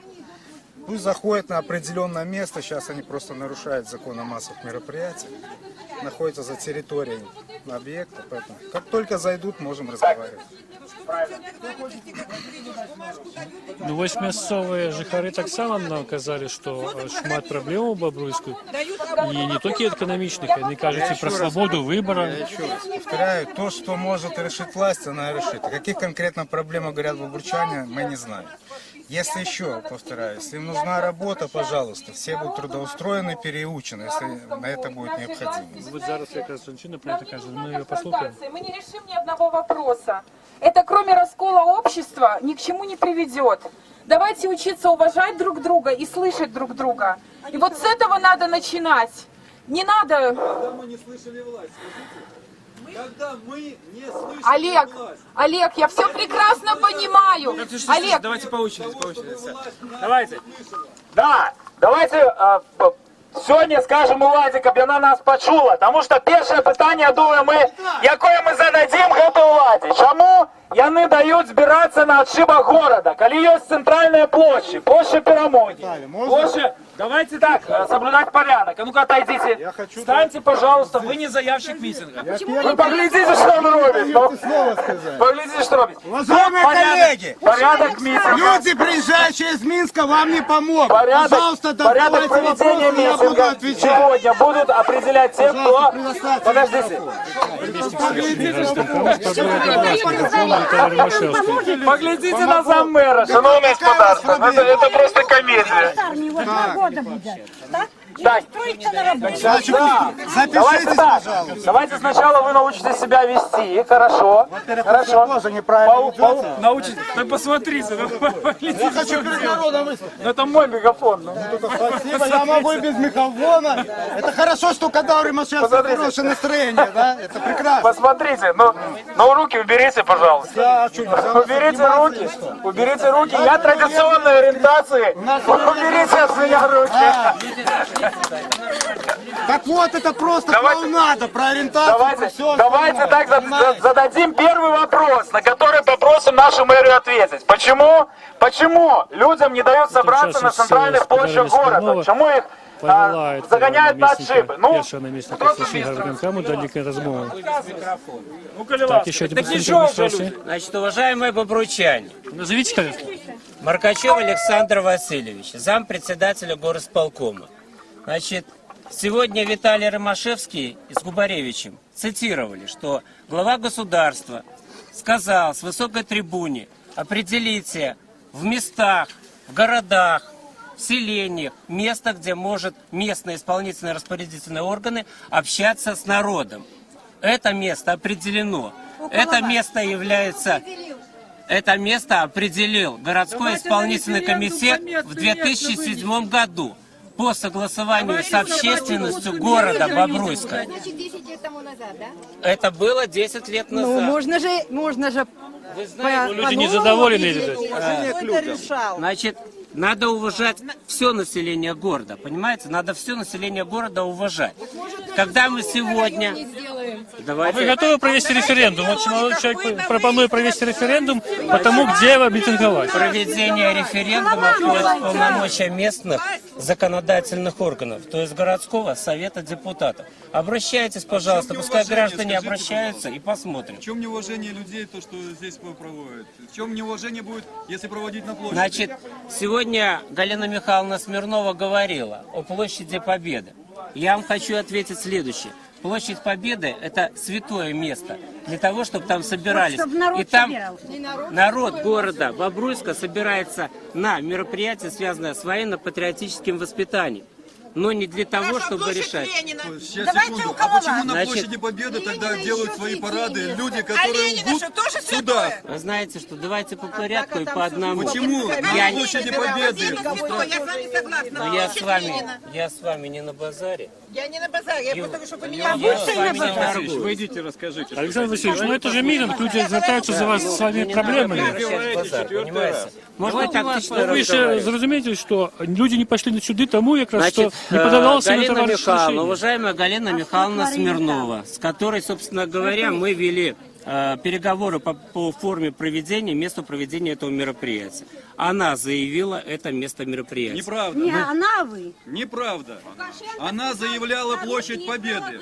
пусть заходят на определенное место, сейчас они просто нарушают закон о массовых мероприятиях, находятся за территорией объекта, поэтому как только зайдут, можем разговаривать. Ну, ось місцеві жихари так само нам казали, що шмат проблем у Бобруйську. І не тільки економічних, вони кажуть і про свободу вибору. Я еще раз повторяю, то, что может решить власть, она решит. О каких конкретно проблемах говорят бобручане, мы не знаем. Если еще, повторяю, если им нужна работа, пожалуйста, все будут трудоустроены, переучены, если на это будет необходимость. Вот зараз якраз женщина про это кажет, мы ее послушаем. Мы не решим ни одного вопроса. Это кроме раскола общества ни к чему не приведет. Давайте учиться уважать друг друга и слышать друг друга. И вот с этого надо начинать. Не надо... Когда мы не слышали власть, скажите. Когда мы не слышали власть. Олег, я все прекрасно понимаю. Олег, давайте по очереди. Давайте. Да, давайте сьогодні скажемо владі, каб вона нас почула. Тому що перше питання, думаю, яке ми зададим гэтай владі. Чому яны дають збиратися на отшибах города, коли є центральная площадь, площадь Перемоги. Площадь... Давайте так, соблюдать порядок. А ну-ка отойдите. Встаньте, пожалуйста, вы не заявщик митинга. Вы поглядите, что он робит. Поглядите, что робит. Уважаемые коллеги, порядок митинга. Люди, приезжающие из Минска, вам не помогут. Порядок, Пожалуйста, порядок проведения митинга сегодня будут определять те, кто... Подождите. Поглядите на заммэра, шановное господарство. Это просто комедия. Так, давайте так. Давайте сначала вы научитесь себя вести, хорошо. Хорошо. Научитесь. Так посмотрите. Я хочу перед народом выступить. Это мой мегафон. Спасибо, я могу и без мегафона. Это хорошо, что когда у Римашевского хорошее настроение, да? Это прекрасно. Посмотрите, ну руки уберите, пожалуйста. Уберите руки. Я традиционной ориентации. Уберите от меня руки. Так вот, это просто клоунада про ориентацию. Давайте так зададим первый вопрос, на который попросим нашу мэрию ответить. Почему людям не дают собраться на центральных площадях города? Почему их загоняют на отшибы. Ну, першого намісника Січного виконкому до лікаря розмови. Ну-ка, Так, еще один представитель администрации. Значит, уважаемые бобручане, Назовите, конечно. Маркачев Александр Васильевич, зампредседателя горосполкома. Значит, сегодня Виталий Ромашевский с Губаревичем цитировали, что глава государства сказал с высокой трибуны: определите в местах, в городах, в селениях, местах, где может местные исполнительные распорядительные органы общаться с народом. Это место определено. Это место является... Это место определил городской исполнительный комитет в 2007 году по согласованию с общественностью города Бобруйска. Значит, 10 лет тому назад, да? Это было 10 лет назад. Ну, можно же Вы знаете, Люди незадоволены, видать. Значит, надо уважать все население города, понимаете? Надо все население города уважать. Когда мы сегодня... А Давайте... вы готовы провести референдум? Вот молодой человек пропонует провести референдум по тому, где митинговать. Проведение референдума входит в полномочия местных законодательных органов, то есть городского совета депутатов. Обращайтесь, пожалуйста, пускай граждане обращаются и посмотрим. В чем неуважение людей, то, что здесь проводят? В чем неуважение будет, если проводить на площади? Значит, сегодня Галина Михайловна Смирнова говорила о площади Победы. Я вам хочу ответить следующее. Площадь Победы – это святое место для того, чтобы там собирались. И там народ города Бобруйска собирается на мероприятие, связанное с военно-патриотическим воспитанием. Но не для того, чтобы решать. Сейчас, секунду. А почему на площади Победы тогда делают свои парады люди, которые лгут сюда? Вы знаете, что давайте по порядку и по одному. Почему на площади Победы? Но я с вами не на базаре. Я не на базаре, я просто, чтобы меня... Я с вами не торгую. Вы идите, расскажите. Александр Васильевич, ну это же митинг, люди звертаются за вас с вами проблемами. Может быть, тактично Ви ж зрозумієте, що люди не пошли сюди тому, якраз, що не подавался на Галина товарищ Михайловна, решение. уважаемая Галина Михайловна Смирнова, с которой, собственно говоря, мы вели переговоры по форме проведения, месту проведения этого мероприятия. Она заявила это место мероприятия. Неправда. Не она, вы. Неправда. Она заявляла площадь Победы.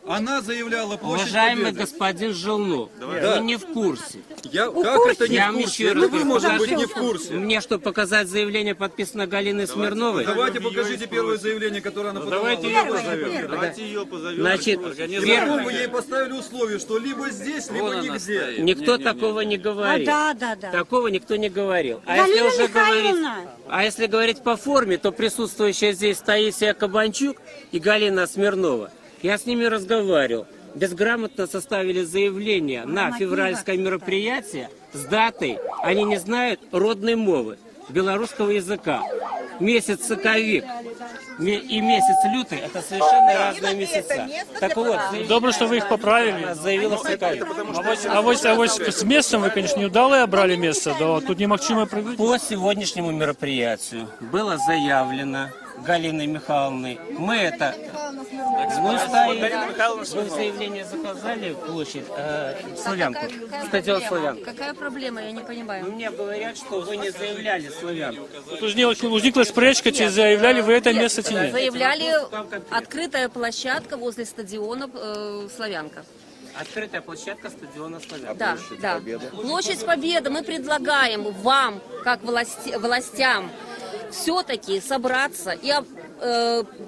Она заявляла площадь Уважаемый Победы. господин Жилнов, вы не в курсе. Как это не Я в вам курсе? еще Это раз вы, говорю, может быть, не в покажите курсе. Мне что, показать заявление, подписанное Галиной Смирновой? Давайте покажите первое заявление, которое она подавала. Давайте ее позовем. Значит, Почему вы ей поставили условие, что либо здесь, либо нигде? никто такого не говорил. Да. Такого никто не говорил. Галина А если говорить по форме, то присутствующая здесь Таисия Кабанчук и Галина Смирнова, я с ними разговаривал, безграмотно составили заявление на февральское мероприятие с датой, они не знают родной мовы, белорусского языка. Месяц соковик и месяц лютый – это совершенно разные месяца. Так вот, Добре, что вы их поправили. заявила соковик. А вот с местом вы, конечно, неудалое брали место, да, тут немагчимо провести. По сегодняшнему мероприятию было заявлено Галиной Михайловной. Мы это... Мы заявление заказали в площадь Славянку. Стадион Славянку. Какая проблема, я не понимаю. Мне говорят, что вы не заявляли Славянку. Тут возникла спречка, чи заявляли вы это место, чи нет. Заявляли открытая площадка возле стадиона Славянка. Открытая площадка стадиона Славянка. Да. Площадь Победы. Мы предлагаем вам, как властям, все-таки собраться и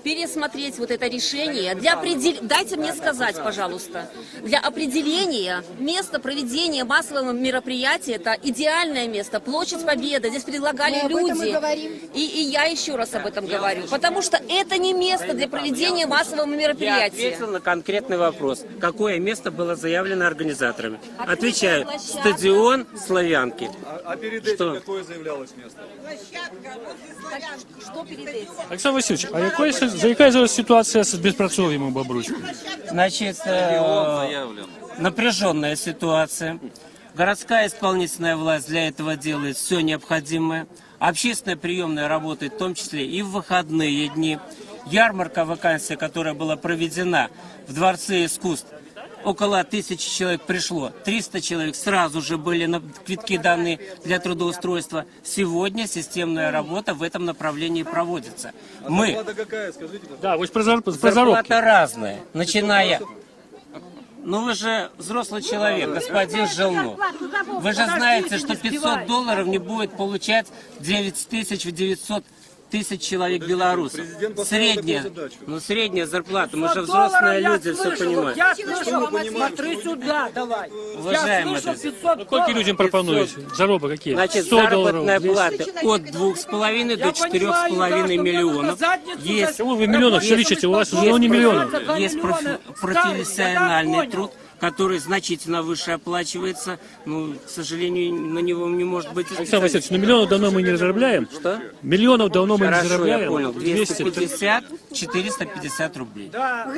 пересмотреть вот это решение. Дайте мне сказать, пожалуйста. Для определения места проведения массового мероприятия, это идеальное место, площадь Победы. Здесь предлагали люди. И я еще раз об этом говорю. Потому что это не место для проведения массового Я мероприятия. ответил на конкретный вопрос. Какое место было заявлено организаторами? Отвечаю. Стадион Славянки. А перед этим какое заявлялось место? Что перед этим? Александр Васильевич, а яка зараз ситуація з безпрацов'ям у Бобруйску? Значит, напряженная ситуация. Городская исполнительная власть для этого делает все необходимое. Общественная приемная работает в том числе и в выходные дни. Ярмарка вакансия, которая была проведена в Дворце искусств, около 1000 человек пришло, 300 человек сразу же были на квитки даны для трудоустройства. Сегодня системная работа в этом направлении проводится. Мы... Зарплата какая, скажите? Да, вот про заработки. Зарплата разная, начиная... Ну вы же взрослый человек, господин Желнов. Вы же знаете, что $500 не будет получать 900 человек белорусов. Средняя зарплата. Мы же взрослые люди, все понимаем. Я слышу, смотри сюда, давай. Уважаемые друзья, Сколько людям пропонуют? Заработки какие? значит, 100 долларов, заработная 200? плата от 2,5 до 4,5 миллионов. Есть, Почему вы миллионов все лечите? У вас уже не миллионов. есть профессиональный труд, который значительно выше оплачивается. Ну, к сожалению, на него не может быть... Александр Васильевич, ну миллионов давно мы не разрабляем. Что? Миллионов давно мы не Хорошо, я разрабляем. понял. 200, 250-450 рублей.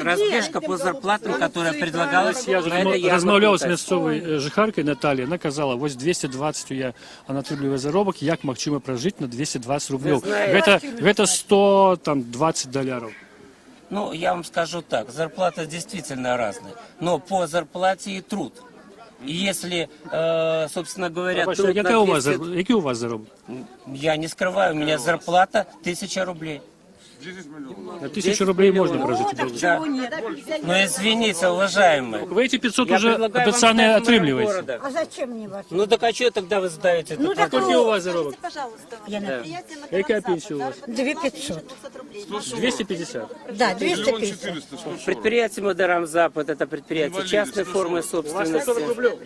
Разбежка по зарплатам, которая предлагалась... Я это розмовляв з ярмарка. місцевою жихаркою Наталією, вона казала, ось 220 я анатолієвий заробок, як максимум прожити на 220 рублів. Это 120 долларов. Ну, я вам скажу так, зарплата действительно разная, но по зарплате и труд. И если, собственно говоря, Бачите, труд який на у вас 200... який у вас заробок? Я не скрываю, у меня зарплата 1000 рублей. На 1000 рублей можно прожить. Да. Но извините, уважаемые. Вы эти 500 я уже предлагаю вам обещанные стать мэром отрывливаете. города. А зачем мне вас? Ну так а что тогда вы задаете этот вопрос? Какой у вас заработок? Я на Какая пенсия у вас? 2500. 250. Да, 250. Предприятие Модерам Запад, это предприятие частной формы собственности.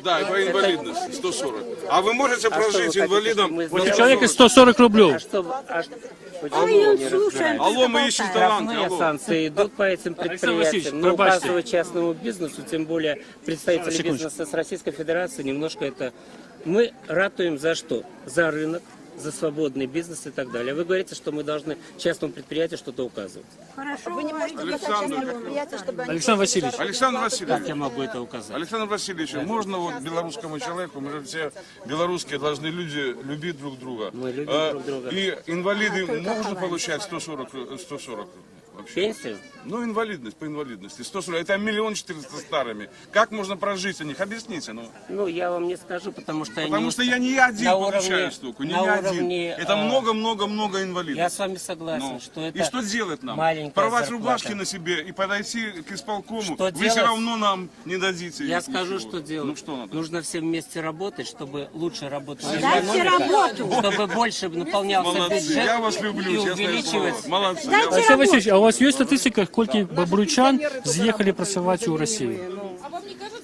Да, и по инвалидности 140. А вы можете прожить инвалидом? Вот у человека 140 рублей. Алло, мы ищем таланты. Штрафные санкции идут по этим предприятиям, но указывать частному бизнесу, тем более представители бизнеса с Российской Федерации, немножко это... Мы ратуем за что? За рынок, за свободный бизнес и так далее. Вы говорите, что мы должны частному предприятию что-то указывать. Хорошо. Вы не можете указать частному предприятию, чтобы они... Александр Васильевич. Александр Васильевич. Как я могу это указать? Александр Васильевич, можно вот белорусскому человеку, мы же все белорусские должны люди любить друг друга. Мы любим друг друга. И инвалиды можно получать 140 вообще? Пенсию? Ну, инвалидность, по инвалидности. 140, это 1 400 000 старыми. Как можно прожить о них? Объясните, ну. Ну, я вам не скажу, потому что Потому что я не один получаю столько, не один. Это много-много-много инвалидов. Я с вами согласен, что это и что делать нам? маленькая Порвать зарплата. рубашки на себе и подойти к исполкому. Что Вы делать? все равно нам не дадите. Я ничего. скажу, что делать. Ну, что надо? Нужно всем вместе работать, чтобы лучше работала Дайте работу. чтобы больше наполнялся Молодцы, бюджет я вас люблю, и честное увеличивать. слово. Молодцы. Александр Васильевич, а у вас есть статистика, сколько бобруйчан з'їхали працювати у Росію?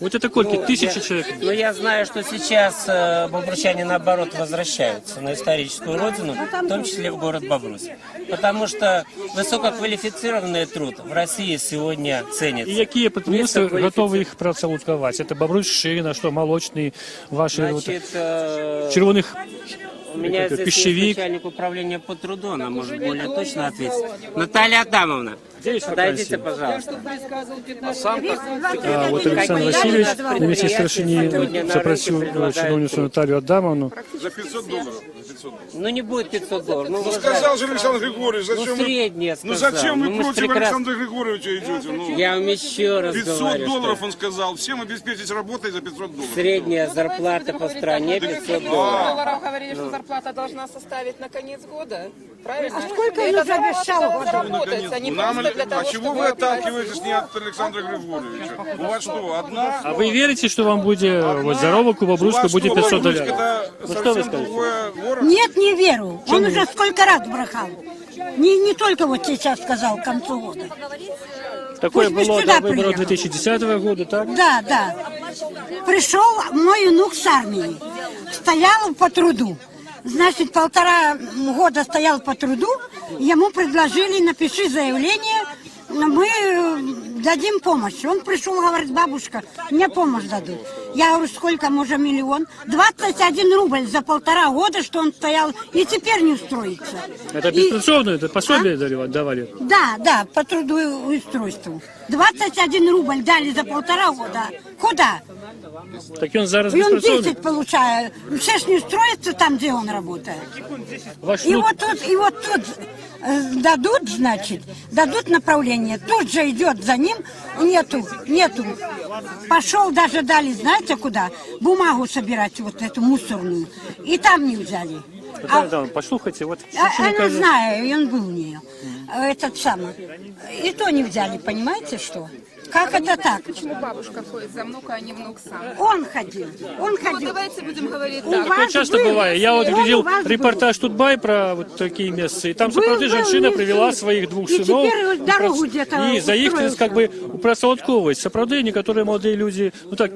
Вот это сколько? 1000 человек? Но я знаю, что сейчас бобручане наоборот возвращаются на историческую родину, в том числе в город Бобруйск. Потому что высококвалифицированный труд в России сегодня ценится. И какие предприятия готовы их працевлаткувати? Это Бобруйщина, что молочный, ваши вот, Значит, червоных у меня здесь есть пищевик. начальник управления по труду, она может более точно ответить. Наталья Адамовна, подойдите, пожалуйста. А вот Александр Васильевич на місці старшині запросив чиновницу Наталью Адамовну. За 500 долларов. Ну не будет 500 долларов. Ну, Сказал же Александр Григорьевич, зачем ну, среднее вы, сказал. зачем вы Ну, мы ж против прекрасно- Александра Григорьевича идете? Ну, Я вам еще раз 500 говорю, долларов что он сказал, всем обеспечить работой за 500 долларов. средняя зарплата по стране 500 долларов. Долларов говорили, что зарплата должна составить на конец года. Правильно? А сколько он Это уже обещал зарплата года? заработать, а не просто для того, А чего чтобы вы отталкиваетесь не от Александра Григорьевича? У вас что, одна? А вы верите, что вам будет вот заработок у Бобруйска будет 500 долларов? Это Ну что вы совсем скажете? другое горе. Нет, не верю. Он уже сколько раз брахал. Не только вот сейчас сказал к концу года. Такое Пусть было сюда до выборов приехал. 2010 года, так? Да, да. Пришел мой внук с армии. Стоял по труду. Значит, 1,5 года стоял по труду. Ему предложили, напиши заявление, мы дадим помощь. Он пришел, говорит, бабушка, мне помощь дадут. Я говорю, сколько, может, миллион? 21 рубль за 1,5 года, что он стоял, и теперь не устроится. Это И- беспрецовно, это пособие давали? Да, по трудоустройству. 21 рубль дали за 1,5 года. Куда? Так он зараз И он беспрацовный? 10 получает. Все ж не устроится там, где он работает. Ваш И внук- вот тут дадут, значит, дадут направление. Тут же идет за ним, нету. Пошел, даже дали, знаете куда? Бумагу собирать, вот эту мусорную. И там не взяли. Да, послухайте, вот... Я знаю, и он был у нее. Этот самый. И то не взяли, понимаете, что? Как это так? Почему бабушка ходит за внука, а не внук сам? Он ходил. Ну, давайте будем говорить У так. вас Такое часто был, бывает. Я вот он видел у вас репортаж Тутбай про вот такие места, и там, Был, справді, женщина не привела был. своих двух И сынов теперь вот дорогу где-то и за их устроился. как бы працаўладковасць. Сапраўды некоторые молодые люди, ну так,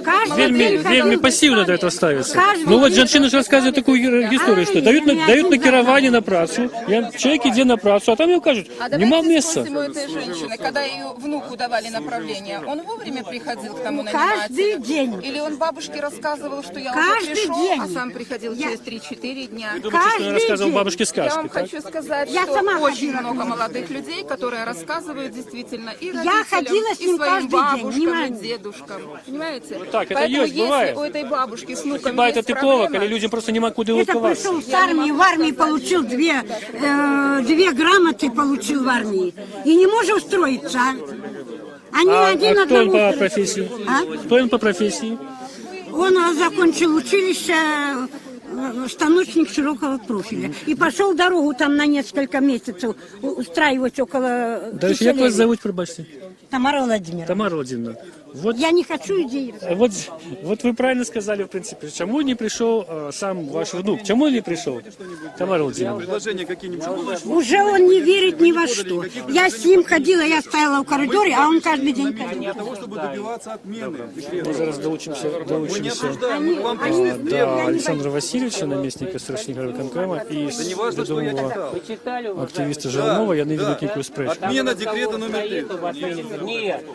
Каждый день вельмі ходил. пассивно до этого ставятся. Каждый Ну вот день женщина же рассказывает такую историю, что дают накіраванне на працу, человек идет на працу, а там ему кажут, нема места. Спросим у этой женщины, когда ее внуку давали направление, он вовремя приходил к тому Каждый нанимателю? день. Или он бабушке рассказывал, что я Каждый уже пришел, день. а сам приходил через 3-4 дня? Вы думаете, что он рассказывал бабушке Я сказки, вам так? хочу сказать, Я что сама очень ходила. много молодых людей, которые рассказывают действительно и Я родителям, ходила с и ним своим каждый день, бабушкам, и понимаете? дедушкам. Понимаете? так, это Поэтому есть, если бывает. у этой бабушки с внуком Хіба це есть типово, проблема, коли людям просто нема куди Это локуватися? пришел в армии получил две грамоты, получил в армии. И не может устроиться, а? Они А один кто он одного по устроят. профессии? А? Кто он по профессии? Он закончил училище станочник широкого профиля. И пошел дорогу там на несколько месяцев устраивать около Дальше, як вас Киселева. зовут, пробачьте? Тамара Владимировна. Тамара Владимировна. Вот, Я не хочу идеи. вот вы правильно сказали, в принципе. Чему не пришел сам ваш внук? Чему не пришел? Тамара Владимировна. Предложения какие-нибудь будут? Уже он не верит ни во что. Я с ним ходила, я стояла в коридоре, а он каждый день ходил. Для того, чтобы добиваться отмены декрета. Мы зараз доучимся Мы не осуждаем, мы к вам пришли с до требованием. Александра Васильевича, наместника старшинного виконкома, и Да не важно, что я відомого читал. активіста Жиранова, я не видел никакой спречки. Отмена декрета номер 3. Нет,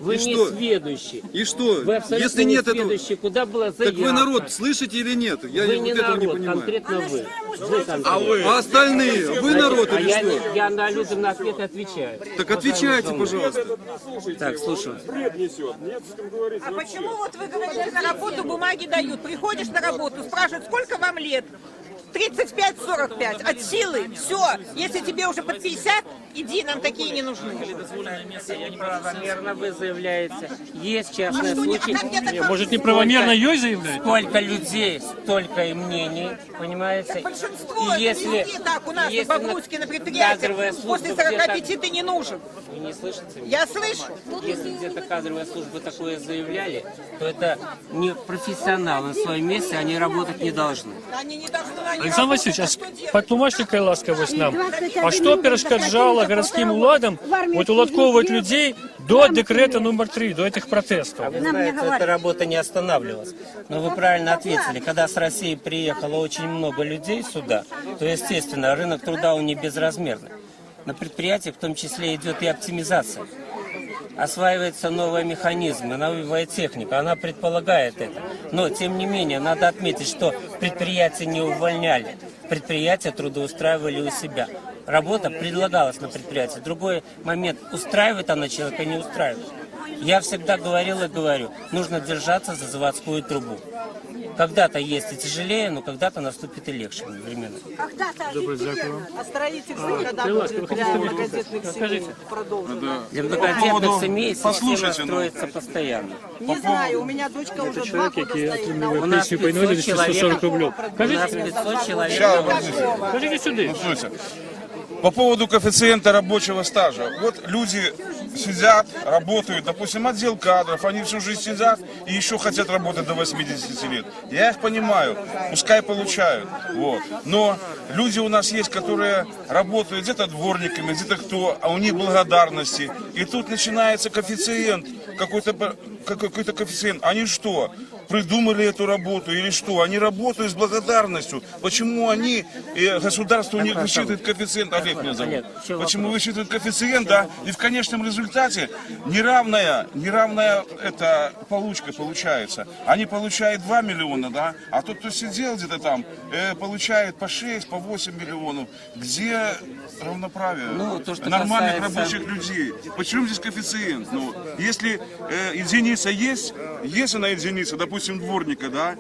вы И не что? сведущий. И что? Вы абсолютно Если не нет этого... сведущий. Куда была Так заявка? вы народ слышите или нет? Я Вы вот не этого не народ, понимаю. конкретно вы. Вы конкретно. А остальные? Вы народ А или я, что? я на людям на ответы отвечаю. Так отвечайте, пожалуйста. Так, слушаю. А почему вот вы говорите, на работу бумаги дают? Приходишь на работу, спрашивают, сколько вам лет? 35-45. От силы. Все. Если тебе уже под 50, иди, нам такие не нужны. Неправомерно вы заявляете. Есть частные случаи. Может, неправомерно ее заявляет? Сколько людей, столько и мнений, понимаете? Большинство И если, людей так у нас если в Бобруйске на предприятиях. кадровая служба После где-то- 45 ты не нужен. Вы не слышите? Я слышу. Если где-то кадровая служба такое заявляли, то это не профессионалы на своем месте, они работать не должны. Они не должны на Олександр Васильович, а патлумачте ласкавость нам. А что перешкоджало городским уладам вот уладковывать людей до декрета номер 3, до этих протестов? А вы знаете, эта работа не останавливалась. Но вы правильно ответили. Когда с России приехало очень много людей сюда, то, естественно, рынок труда он не безразмерный. На предприятиях в том числе идет и оптимизация. Осваиваются новые механизмы, новая техника, она предполагает это. Но, тем не менее, надо отметить, что предприятия не увольняли, предприятия трудоустраивали у себя. Работа предлагалась на предприятии. Другой момент, устраивает она человека, не устраивает. Я всегда говорил и говорю, нужно держаться за заводскую трубу. Когда-то есть и тяжелее, но когда-то наступит и легче времена. Добрый дякую. А строительство, когда Приласка, вы будет хотите для сказать? многодетных Скажите. семей продолжено? Для многодетных семей система послушайте, ну. строится постоянно. Не знаю, у меня дочка уже 2 Человек, года який стоит. отримує У нас пенсію по 500 інвалідності 140 рублів. У нас Кажіть, 500 человек. кажіть сюди. По поводу коэффициента рабочего стажа. Вот люди сидят, работают, допустим, отдел кадров, они всю жизнь сидят и еще хотят работать до 80 лет. Я их понимаю, пускай получают. Вот. Но люди у нас есть, которые работают где-то дворниками, где-то кто, а у них благодарности. И тут начинается коэффициент, какой-то коэффициент. Они что? придумали эту работу или что? Они работают с благодарностью. Почему они, государство у них высчитывает коэффициент, Олег меня зовут, почему высчитывает коэффициент, да, и в конечном результате неравная эта получка получается. Они получают 2 миллиона, да, а тот, кто сидел где-то там, получает по 6, по 8 миллионов. Где равноправие нормальных рабочих людей? Почему здесь коэффициент? Ну, если единица есть она единица, допустим, дворника, да,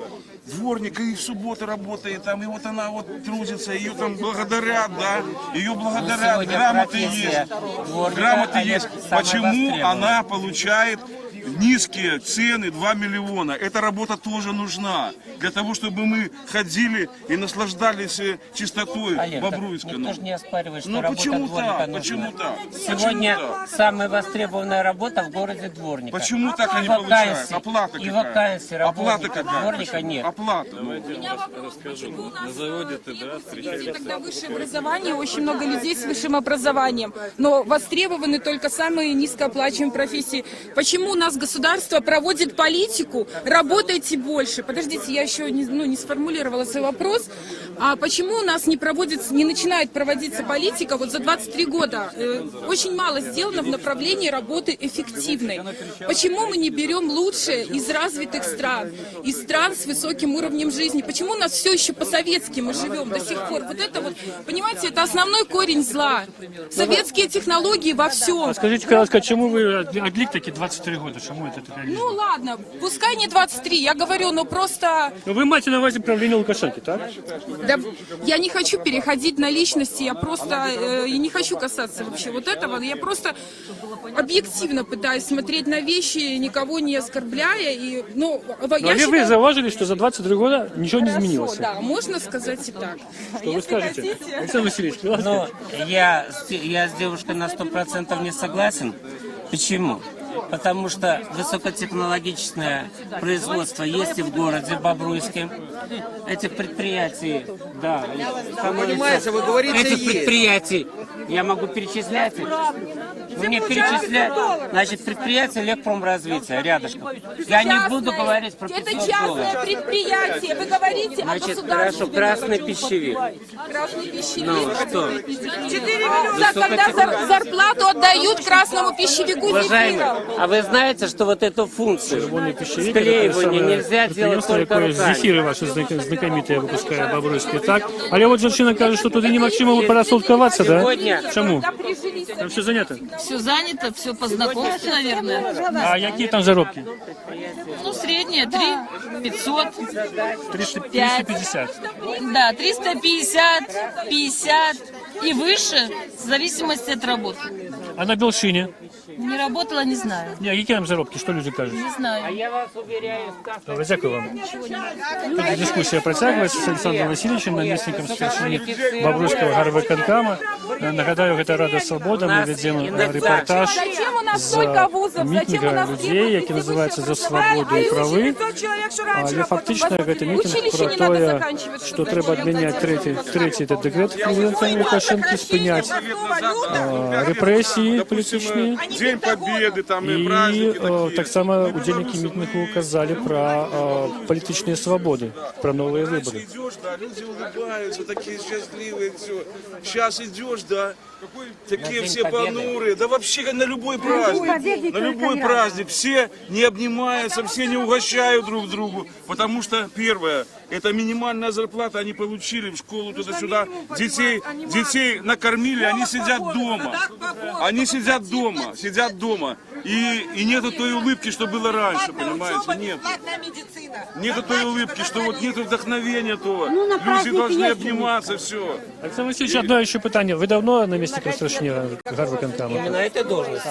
дворника и в субботу работает там, и вот она вот трудится, ее там благодарят, да, ее благодарят, грамоты есть, Почему она получает низкие цены 2 миллиона? Эта работа тоже нужна для того, чтобы мы ходили и наслаждались чистотой Бобруйска. Никто же не оспаривает, что работа почему дворника так? нужна. Почему так? Сегодня самая востребованная работа в городе дворника. Почему так они получают? Оплата какая? И вакансий Оплата дворника нет. Оплата. Расскажу. На заводе ты, да, встречались? Тогда высшее образование, очень много людей с высшим образованием, но востребованы только самые низкооплачиваемые профессии. Почему у нас государство проводит политику «работайте больше»? Подождите, я еще не сформулировала свой вопрос. А почему у нас не начинает проводиться политика вот за 23 года? Очень мало сделано в направлении работы эффективной. Почему мы не берем лучшее из развитых стран, из стран с высоким уровнем жизни? Почему у нас все еще по-советски мы живем до сих пор? Вот это вот, понимаете, это основной корень зла. Советские технологии во всем. А скажите, Караска, чему вы отлик такие 23 года? Чему это такая линия? Ну ладно, пускай не 23, я говорю, но просто... Но вы маете на увазі правление Лукашенко, так? Да, я не хочу переходить на личности, я просто я не хочу касаться вообще вот этого, я просто объективно пытаюсь смотреть на вещи, никого не оскорбляя. И, но вы зауважили, что за 23 года ничего не изменилось. Да, можно сказать и так. Что вы скажете? Александр Васильевич, но я с девушкой на 100% не согласен. Почему? Потому что высокотехнологичное производство есть и в городе Бобруйске. Этих предприятий, да, Понимаете, вы говорите, этих предприятий, я могу перечислять их. Вы мне перечислять, значит, предприятие Легпромразвития рядышком. Я не буду говорить про 500 Это частное предприятие, вы говорите о государственном. Хорошо, красный пищевик. Красный пищевик. Ну, что? 4 миллиона. Когда зарплату отдают красному пищевику Уважаемый, а вы знаете, что вот эту функцию склеивания нельзя делать только руками? Зефіри ваші знакоміті випускає Бобруйський, так? Але от жінка каже, що туди немаксимум порасолткуватися, да? Чому? Там все занято. Все занято, все по знакомству, наверное. А какие там заработки? Ну, средние 3 500. 350. Да, 350, 50 и выше, в зависимости от работы. А на Белшине? Не работала, не знаю. Ні, які там заробки, що люди кажуть? Не знаю. А я вас уверяю, Добре, дякую вам. Тут дискусія протягується з Олександром Васильовичем, намісником старшини Бобруйського гарвиконкама. Нагадаю, гэта Рада Свобода. Ми ведемо репортаж з мітинга людей, який називається «За свободу і прави». Але фактично гэта мітинг про те, що треба адміняти третій декрет президента Лукашенка, спиняти репресії політичні. День Победы, там и И праздники. так само удельники митингу указали про политичные свободы, про новые выборы. Идешь, да, люди улыбаются, такие счастливые, все. Сейчас идешь, да, такие все понурые. Да вообще на любой праздник, все не обнимаются, все не угощают друг другу. Потому что, первое, это минимальная зарплата, они получили в школу туда-сюда, детей накормили, они сидят дома. И нету той улыбки, что было раньше, понимаете, нет. Нету той улыбки, что вот нету вдохновения того. Люди должны обниматься, все. Александр Васильевич, одно еще питание. Вы давно наместник старшины гарвиконкама? Именно этой должности.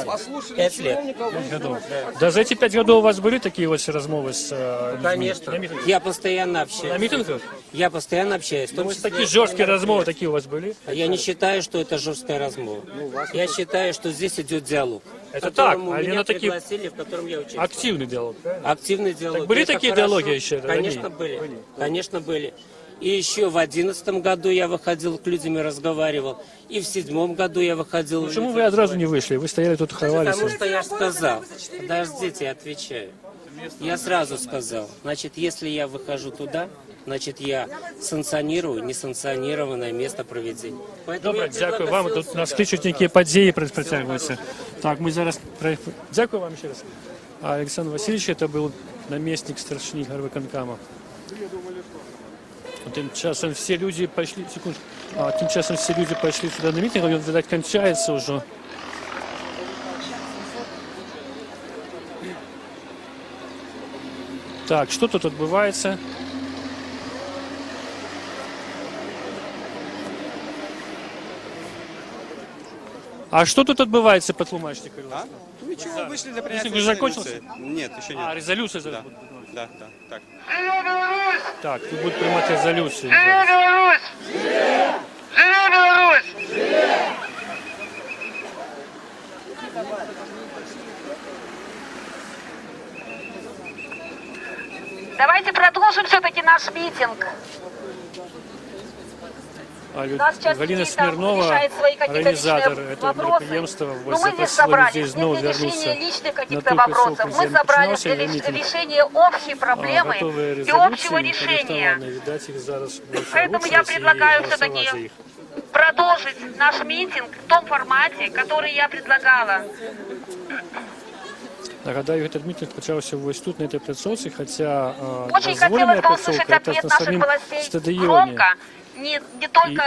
5 лет. 5 годов. Да, за эти 5 годов у вас были такие вот размовы с Конечно. Я постоянно общаюсь. На митингах? Я постоянно общаюсь. В том числе... Такие жесткие размовы такие у вас были? Я не считаю, что это жесткая размова. Я считаю, что здесь идет диалог. Это так, меня такие пригласили, в котором я участвую. активный диалог. Активный диалог. Так были Это такие хорошо. диалоги еще? Конечно, были. Конечно, были. И еще в 2011 году я выходил к людям и разговаривал. И в 2007 году я выходил. Почему вы одразу не вышли? Вы стояли тут, ховались. Потому что я же сказал. Подождите, я отвечаю. Я сразу сказал, значит, если я выхожу туда, значит, я санкционирую несанкціоноване место проведення. Добре, дякую вам. Тут на стичуть які події протягиваются. Так, мы зараз... Дякую вам еще раз. Александр Васильевич, это был наместник старшины горвыконкама. Тем часом все люди пошли... Секундочку. Тем часом все люди пошли сюда на митинг, он, видать, кончается уже. Так, что тут отбывается? А что тут отбывается, потлумачьте, пожалуйста? Ничего, вышли для принятия Митинг уже закончился? резолюции. Нет, еще нет. Резолюция зараз да. буде? Да, так. Так, тут будет принимать резолюцию. Живи Беларусь! Живи Беларусь! Давайте продолжим все-таки наш митинг. Галина Смирнова, организатор этого мероприемства, запросила людей снова вернуться на ту вопросов. Мы собрались для решения общей проблемы и общего решения. Поэтому я предлагаю все-таки продолжить наш митинг в том формате, который я предлагала. Нагадаю, этот митинг почався ось тут, на этой пляцовці, хотя Очень хотелось бы услышать ответ наших властей громко, не только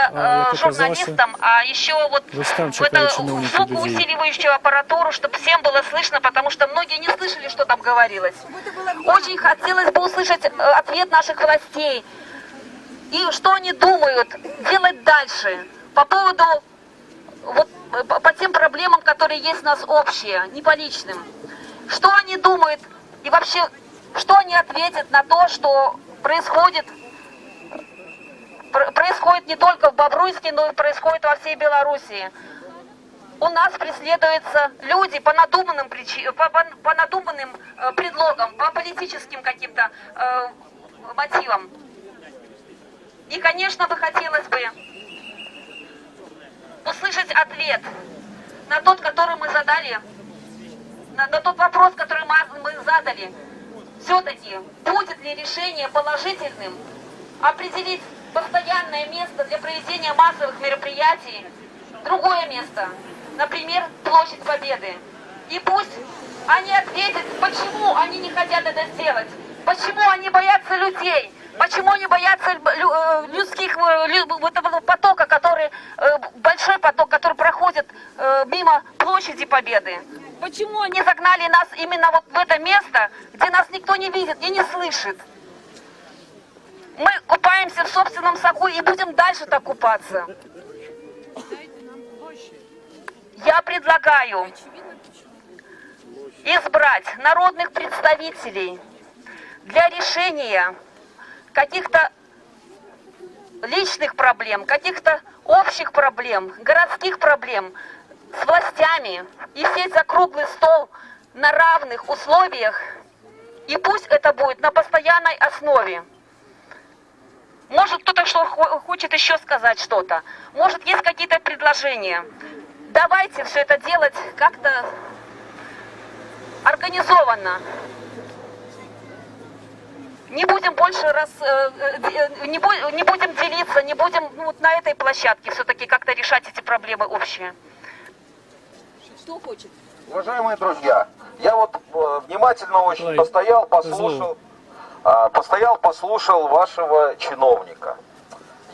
журналистам, а еще вот в эту звукоусиливающую аппаратуру, чтобы всем было слышно, потому что многие не слышали, что там говорилось. Очень хотелось бы услышать ответ наших властей и что они думают делать дальше по поводу, вот, по тем проблемам, которые есть у нас общие, не по личным. Что они думают и вообще, что они ответят на то, что происходит не только в Бобруйске, но и происходит во всей Белоруссии. У нас преследуются люди по надуманным предлогам, по политическим каким-то мотивам. И, конечно, бы хотелось бы услышать ответ на тот, который мы задали, на тот вопрос, который мы задали. Все-таки будет ли решение положительным определить постоянное место для проведения массовых мероприятий, другое место, например, Площадь Победы. И пусть они ответят, почему они не хотят это сделать, почему они боятся людей, почему они боятся людских, вот этого потока, который, большой поток, который проходит мимо Площади Победы. Почему они загнали нас именно вот в это место, где нас никто не видит и не слышит? Мы купаемся в собственном соку и будем дальше так купаться. Я предлагаю избрать народных представителей для решения каких-то личных проблем, каких-то общих проблем, городских проблем с властями и сесть за круглый стол на равных условиях. И пусть это будет на постоянной основе. Может, кто-то хочет еще сказать что-то. Может, есть какие-то предложения. Давайте все это делать как-то организованно. Не будем больше не будем делиться, не будем вот на этой площадке все-таки как-то решать эти проблемы общие. Кто хочет? Уважаемые друзья, я вот внимательно очень послушал вашего чиновника.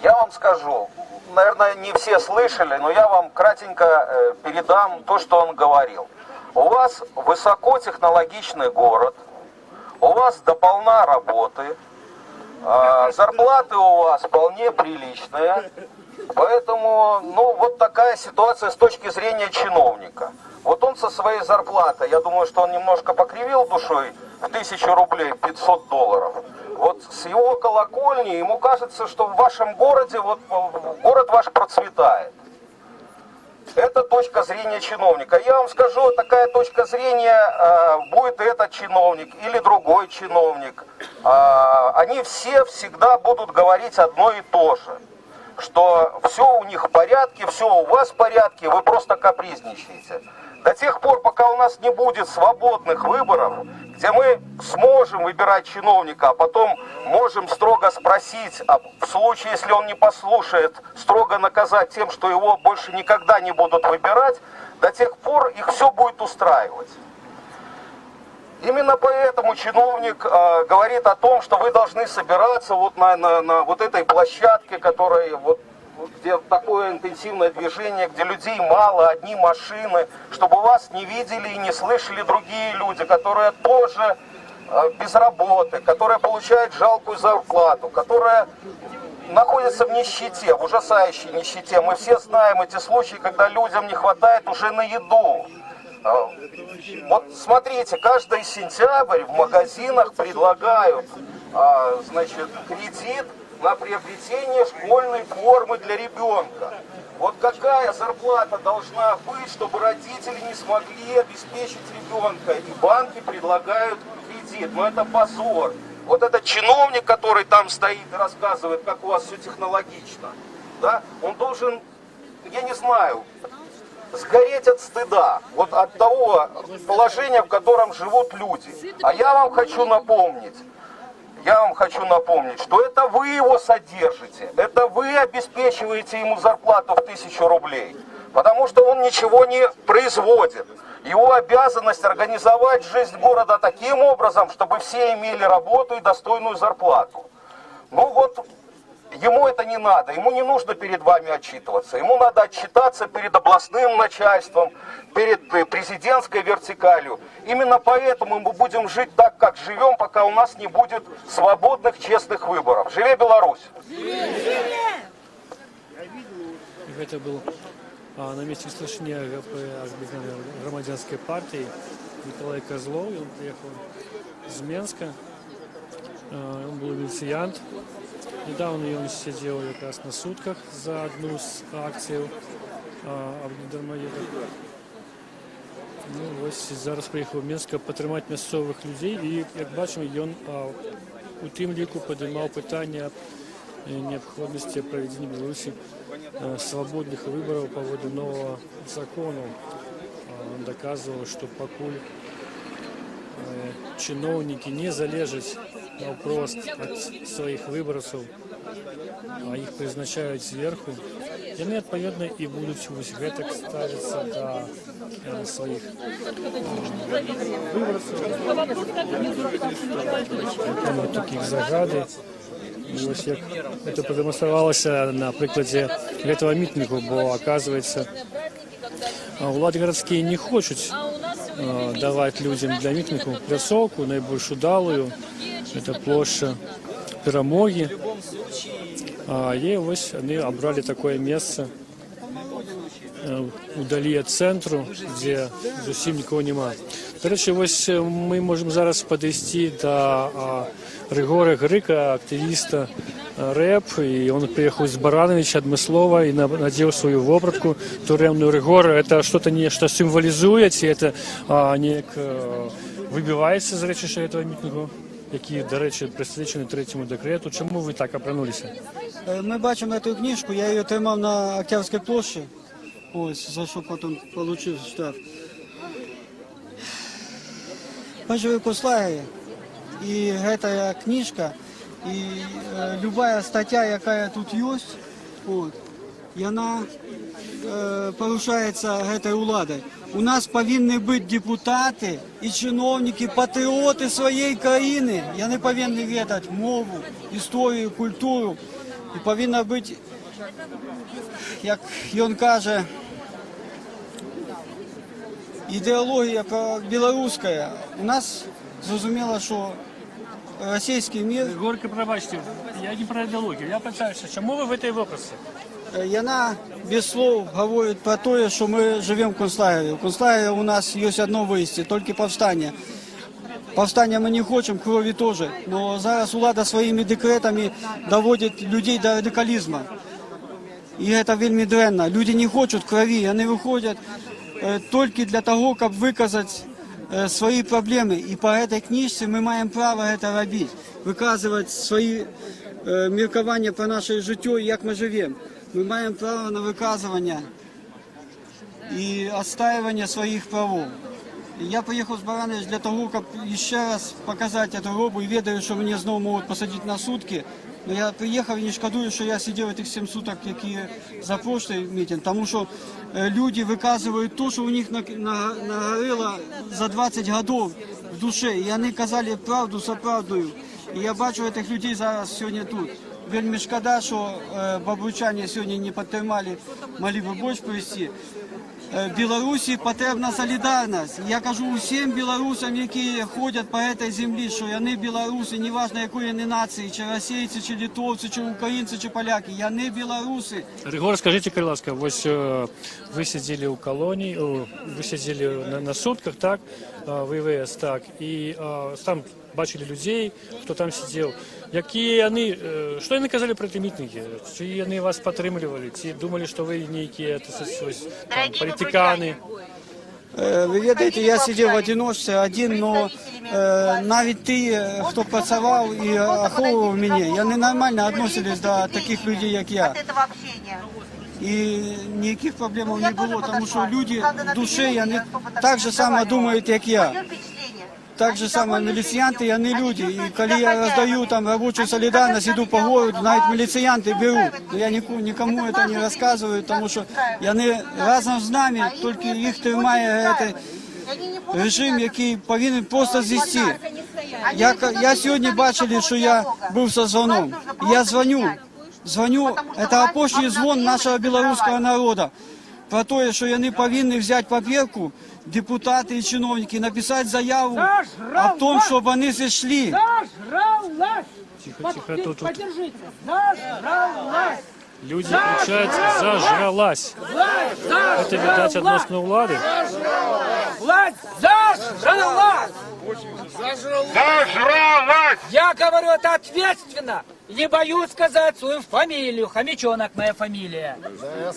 Я вам скажу, наверное, не все слышали, но я вам кратенько передам то, что он говорил. У вас высокотехнологичный город, у вас дополна работы, зарплаты у вас вполне приличные, поэтому, ну, вот такая ситуация с точки зрения чиновника. Вот он со своей зарплатой, я думаю, что он немножко покривил душой, в 1000 рублей, $500. Вот с его колокольни ему кажется, что в вашем городе, вот город ваш процветает. Это точка зрения чиновника. Я вам скажу, такая точка зрения, будет этот чиновник или другой чиновник. Они все всегда будут говорить одно и то же. Что все у них в порядке, все у вас в порядке, вы просто капризничаете. До тех пор, пока у нас не будет свободных выборов, где мы сможем выбирать чиновника, а потом можем строго спросить, а в случае, если он не послушает, строго наказать тем, что его больше никогда не будут выбирать, до тех пор их все будет устраивать. Именно поэтому чиновник говорит о том, что вы должны собираться вот на вот этой площадке, которая вот, где такое интенсивное движение, где людей мало, одни машины, чтобы вас не видели и не слышали другие люди, которые тоже без работы, которые получают жалкую зарплату, которые находятся в нищете, в ужасающей нищете. Мы все знаем эти случаи, когда людям не хватает уже на еду. Вот смотрите, каждый сентябрь в магазинах предлагают, значит, кредит на приобретение школьной формы для ребенка. Вот какая зарплата должна быть, чтобы родители не смогли обеспечить ребенка, и банки предлагают кредит. Но это позор. Вот этот чиновник, который там стоит и рассказывает, как у вас все технологично, да, он должен, я не знаю, сгореть от стыда, вот от того положения, в котором живут люди. А я вам хочу напомнить, что это вы его содержите, это вы обеспечиваете ему зарплату в 1000 рублей, потому что он ничего не производит. Его обязанность организовать жизнь города таким образом, чтобы все имели работу и достойную зарплату. Ну вот, ему это не надо, ему не нужно перед вами отчитываться, ему надо отчитаться перед областным начальством, перед президентской вертикалью. Именно поэтому мы будем жить так, как живем, пока у нас не будет свободных, честных выборов. Живе Беларусь! Это был на месте слышания громадянской партии Николай Козлов. Он приехал из Минска. Он был милициант. Недавно он сидел как раз на сутках за одну з акцій Дармоєдів. Ну, ось зараз приїхав в Мінськ підтримати місцевих людей і, як бачимо, він у тим ліку підіймав питання необхідності проведення в Білорусі свободных выборов по поводу нового закона. Он доказывал, что покуль чиновники не залежат просто от своих выборцев, а их призначают сверху, они, отповедно, и будут гэтак ставиться до своих выборцев. Вот таких загады. І ось як це продемонструвалося на прикладі этого мітингу, бо, оказывается, влады городские не хочуть давать людям для митингу пляцовку, наибольшую удалую, это площадь Перемоги. И ось они обрали такое место удалі від центру, де зовсім нікого немає. До речі, ось ми можемо зараз підійти до Григорія Грика, активіста РЕП, і він приїхав з Барановича адмыслова і надів свою вопратку туремную. Григор, це щось символізує, чи це ніяк вибивається з речі цього мітингу, які, до речі, присвячені 3-му декрету. Чому ви так опранулися? Ми бачимо цю книжку, я її тримав на Октябрьській площі. Ось, за що потім отримав штраф. Ми живемо в концлагері, і ця книжка, і будь-яка стаття, яка тут є, і вона порушається цією владою. У нас повинні бути депутати і чиновники, патріоти своєї країни. Вони повинні відати мову, історію, культуру. І повинна бути, як він каже, ідеологія білоруська. У нас зрозуміло, що російський мир... Горько, пробачте, я не про ідеологію, я питаюся, чому ви в цій вопросі? Вона без слов говорить про те, що ми живемо в концлагері. В концлагері у нас є одно виїзд, тільки повстання. Повстання ми не хочемо, крові теж. Але зараз влада своїми декретами доводить людей до радикалізму. І це вельми дрянно. Люди не хочуть крові, вони виходять тільки для того, щоб виказати свої проблеми. І по цій книжці ми маємо право це робити. Виказувати свої міркування про наше життя і як ми живемо. Ми маємо право на виказування и отстаивания своих правов. Я поехал с Баранович для того, как еще раз показать эту робу, и ведаю, что меня снова могут посадить на сутки. Но я приехав і не шкодую, що я сидів тих 7 суток, які за прошлий мітинг, тому що люди виказують те, що у них нагоріло за 20 років в душі. І вони казали правду за правдою. І я бачу цих людей зараз сьогодні тут. Вельми шкода, що бабручани сьогодні не підтримали, могли б більше привести. Білорусі потрібна солідарність. Я кажу усім білорусам, які ходять по цій землі, що вони білоруси, неважно якої вони нації, чи російці, чи литовці, чи українці, чи поляки, вони білоруси. Григорий, скажіть, будь ласка, ось ви сиділи у колонії, ви сиділи на сутках, так, в ІВС, так, і там бачили людей, хто там сидів. Які вони, що вони казали про ті мітинги? Чи вони вас підтримували? Чи думали, що ви ніякі політикани? Ви ведаєте, я сидів в одиночці один, але навіть ті, хто працював і оховував мене, вони нормально відносились до таких людей, як я. І ніяких проблем не було, тому що люди в душі, вони так же само думають, як я. Так же само міліціянти, вони люди. І коли я роздаю там робочу солідарність, іду по городу, навіть міліціянти беруть. Но я нікому це не розказую, тому що вони разом з нами, тільки їх тримає цей режим, який повинен просто звести. Я сьогодні бачили, що я був со дзвоном. Я дзвоню, це опошній дзвон нашого білоруського народу. Про те, що вони повинні взяти папірку, депутати і чиновники, написати заяву о том, щоб вони зійшли. Тихо, тут. Люди кричать «зажралась». Это, видать, относно влади. Власть зажралась! Зажралась! Я говорю это ответственно. Не боюсь сказать свою фамилию. Хомячонок моя фамилия.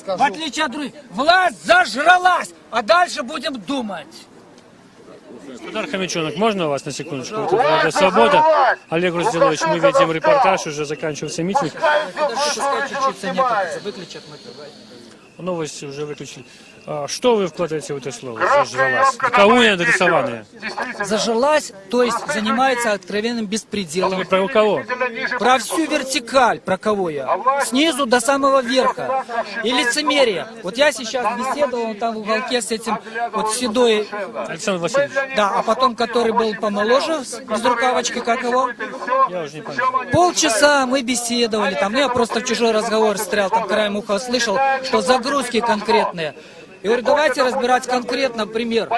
В отличие от других. Власть зажралась! А дальше будем думать. Удар Хомячонок, можно вас на секундочку? Вот это «Свобода». Олег Разделович, мы ведем репортаж, уже заканчивается митинг. Новости уже выключили. Что вы вкладываете в это слово? Зажралась. Кого я нарисованная? Зажралась, то есть занимается откровенным беспределом. Про кого? Про всю вертикаль, про кого я. Снизу до самого верха. И лицемерие. Вот я сейчас беседовал там в уголке с этим вот седой... Александр Васильевич. Да, а потом, который был помоложе, с рукавочкой, как его? Я уже не помню. Полчаса мы беседовали, там, ну, я просто в чужой разговор встрял, там краем уха услышал, что загрузки конкретные. Я говорю, давайте разбирать конкретно пример.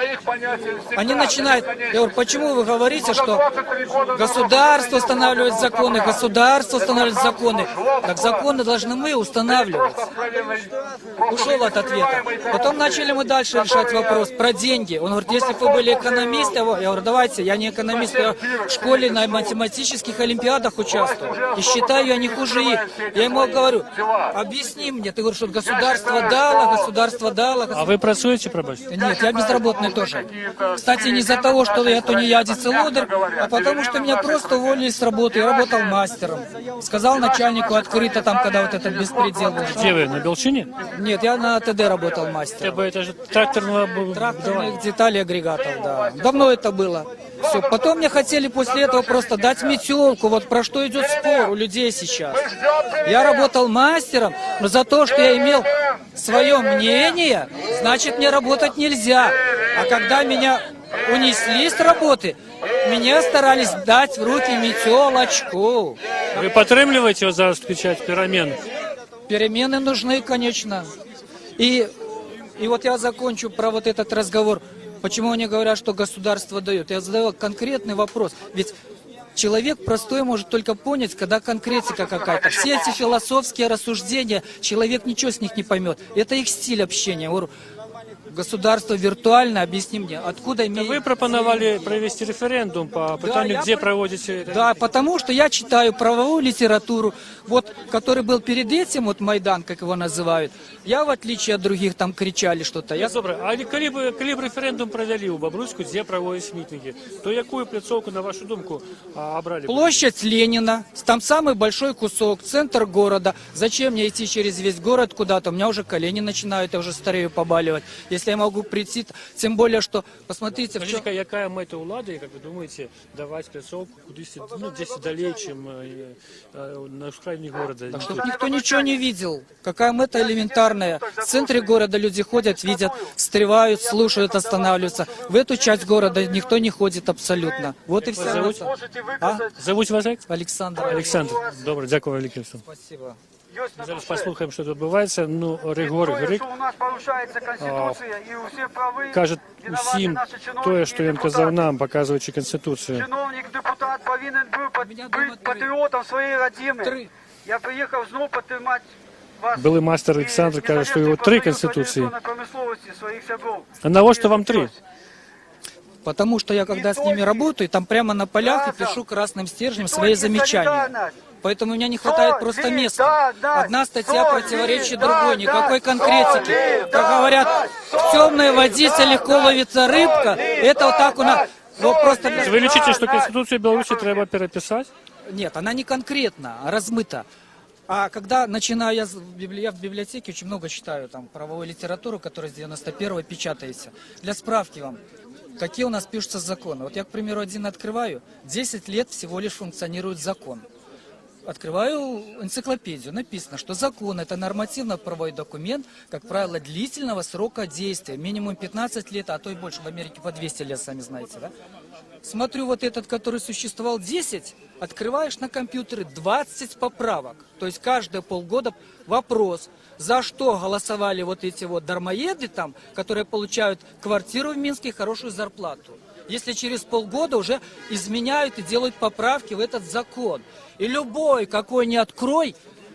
Они начинают, я говорю, почему вы говорите, что государство устанавливает законы, государство устанавливает законы. Так законы должны мы устанавливать. Ушел от ответа. Потом начали мы дальше решать вопрос про деньги. Он говорит, если бы вы были экономисты, я говорю, давайте, я не экономист, я в школе на математических олимпиадах участвую. И считаю, я не хуже их. Я ему говорю, объясни мне, ты говоришь, что государство дало, А вы працуете, пробачьте? Нет, я безработный тоже. Кстати, не из-за того, что я тунеядец и лодырь, а потому что меня просто уволили с работы. Я работал мастером. Сказал начальнику открыто там, когда вот этот беспредел был. Где вы, на Белчине? Нет, я на ТД работал мастером. Это же Тракторных деталей, агрегатов, да. Давно это было. Все. Потом мне хотели после этого просто дать метелку. Вот про что идет спор у людей сейчас. Я работал мастером, но за то, что я имел свое мнение, значит, мне работать нельзя. А когда меня унесли с работы, мне старались дать в руки метелочку. Вы підтримуєте його зараз включать перемен? Перемены нужны, конечно. И вот я закончу про вот этот разговор. Почему они говорят, что государство дает? Я задаю конкретный вопрос. Ведь человек простой может только понять, когда конкретика какая-то. Все эти философские рассуждения, человек ничего с них не поймет. Это их стиль общения. Я говорю, государство виртуально, объясни мне, откуда имеет... Вы пропоновали провести референдум по питанию, где проводите... Да, потому что я читаю правовую литературу, вот, который был перед этим, вот Майдан, как его называют. Я, в отличие от других, там кричали что-то. Добре, а коли б референдум провели у Бобруйську, де проводять мітинги, то яку пляцовку, на вашу думку, обрали? Площадь Ленина, там самый большой кусок, центр города. Зачем мне идти через весь город куда-то? У меня уже колени начинают, я уже старею побаливать. Если я могу прийти, тем более, что, посмотрите, в чем... Скажите, какая мета улады, как вы думаете, давать пляцовку кудись, ну, здесь далее, чем на окраине города? Так, чтобы никто ничего не видел. Какая мета элементарная. В центре города люди ходят, видят, встревают, слушают, останавливаются. В эту часть города никто не ходит абсолютно. Вот и вся мета. Зовут вас як? Александр. Олександр. Добре, дякую велике. Спасибо. Ми зараз послухаємо, що тут відбувається. Ну, Ригор Грик каже усім те, що він казав нам, показуючи Конституцію. Чиновник, депутат повинен бути патріотом своєї родини. Я приїхав знову підтримати вас. Былий мастер Олександр каже, що його 3 Конституції. А навіщо вам 3? Потому что я, когда с ними работаю, там прямо на полях и пишу красным стержнем свои замечания. Поэтому у меня не хватает просто места. Одна статья противоречит другой, никакой конкретики. Как говорят, в темной водице легко ловится рыбка. Это вот так у нас... Вот просто... Вы лечите, что Конституцию Беларуси треба переписать? Нет, она не конкретна, а размыта. А когда начинаю, я в библиотеке очень много читаю там правовой литературы, которая с 91-го печатается. Для справки вам. Какие у нас пишутся законы. Вот я, к примеру, один открываю, 10 лет всего лишь функционирует закон. Открываю энциклопедию, написано, что закон – это нормативно-правовой документ, как правило, длительного срока действия, минимум 15 лет, а то и больше, в Америке по 200 лет, сами знаете, да? Смотрю вот этот, который существовал 10, открываешь на компьютере 20 поправок. То есть каждые полгода вопрос, за что голосовали вот эти вот дармоеды там, которые получают квартиру в Минске и хорошую зарплату. Если через полгода уже изменяют и делают поправки в этот закон. И любой, какой ни открой,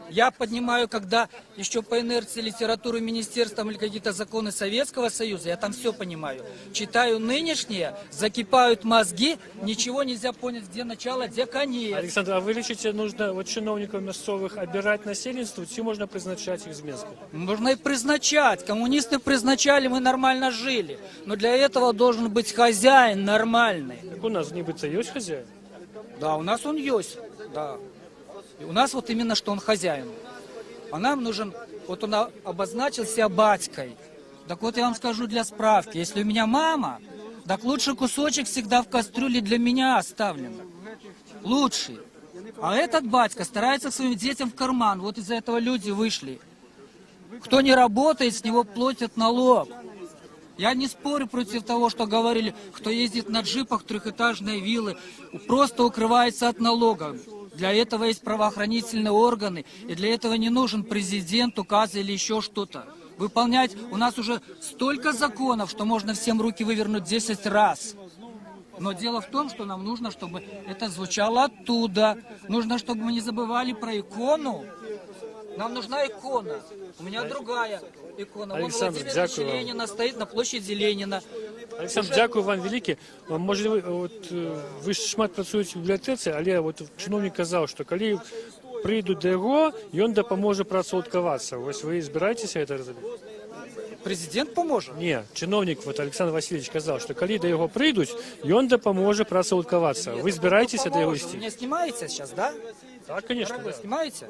я поднимаю, когда еще по инерции литературы министерством или какие-то законы Советского Союза, я там все понимаю. Читаю нынешние, закипают мозги, ничего нельзя понять, где начало, где конец. Александр, а вы лечите, нужно вот чиновников местных обирать насельництво, чи можно призначать их с Минска? Нужно и призначать. Коммунисты призначали, мы нормально жили. Но для этого должен быть хозяин нормальный. Так у нас в Нибыце есть хозяин? Да, у нас он есть, да. И у нас вот именно, что он хозяин. А нам нужен, вот он обозначил себя батькой. Так вот я вам скажу для справки, если у меня мама, так лучше кусочек всегда в кастрюле для меня оставлен. Лучший. А этот батька старается к своим детям в карман. Вот из-за этого люди вышли. Кто не работает, с него платят налог. Я не спорю против того, что говорили, кто ездит на джипах, трехэтажные виллы, просто укрывается от налогов. Для этого есть правоохранительные органы, и для этого не нужен президент, указ или еще что-то. Выполнять у нас уже столько законов, что можно всем руки вывернуть 10 раз. Но дело в том, что нам нужно, чтобы это звучало оттуда. Нужно, чтобы мы не забывали про икону. Нам нужна икона. У меня другая икона. Александр, Вон Владимир Ильич дякую вам. Ленина стоит на площади Ленина. Олександр, дякую вам велике. Може, ви ж шмат працюєте в бібліотеці, але от чиновник казав, що коли прийдуть до його, він допоможе працевладкуватися. Ось ви збираєтеся це робити? Президент поможе? Ні, чиновник вот Олександр Васильович казав, що коли до його прийдуть, він допоможе працевладкуватися. Ви збираєтеся до його Вы йти? меня снимаете сейчас, да? Так, конечно. Вы снимаете?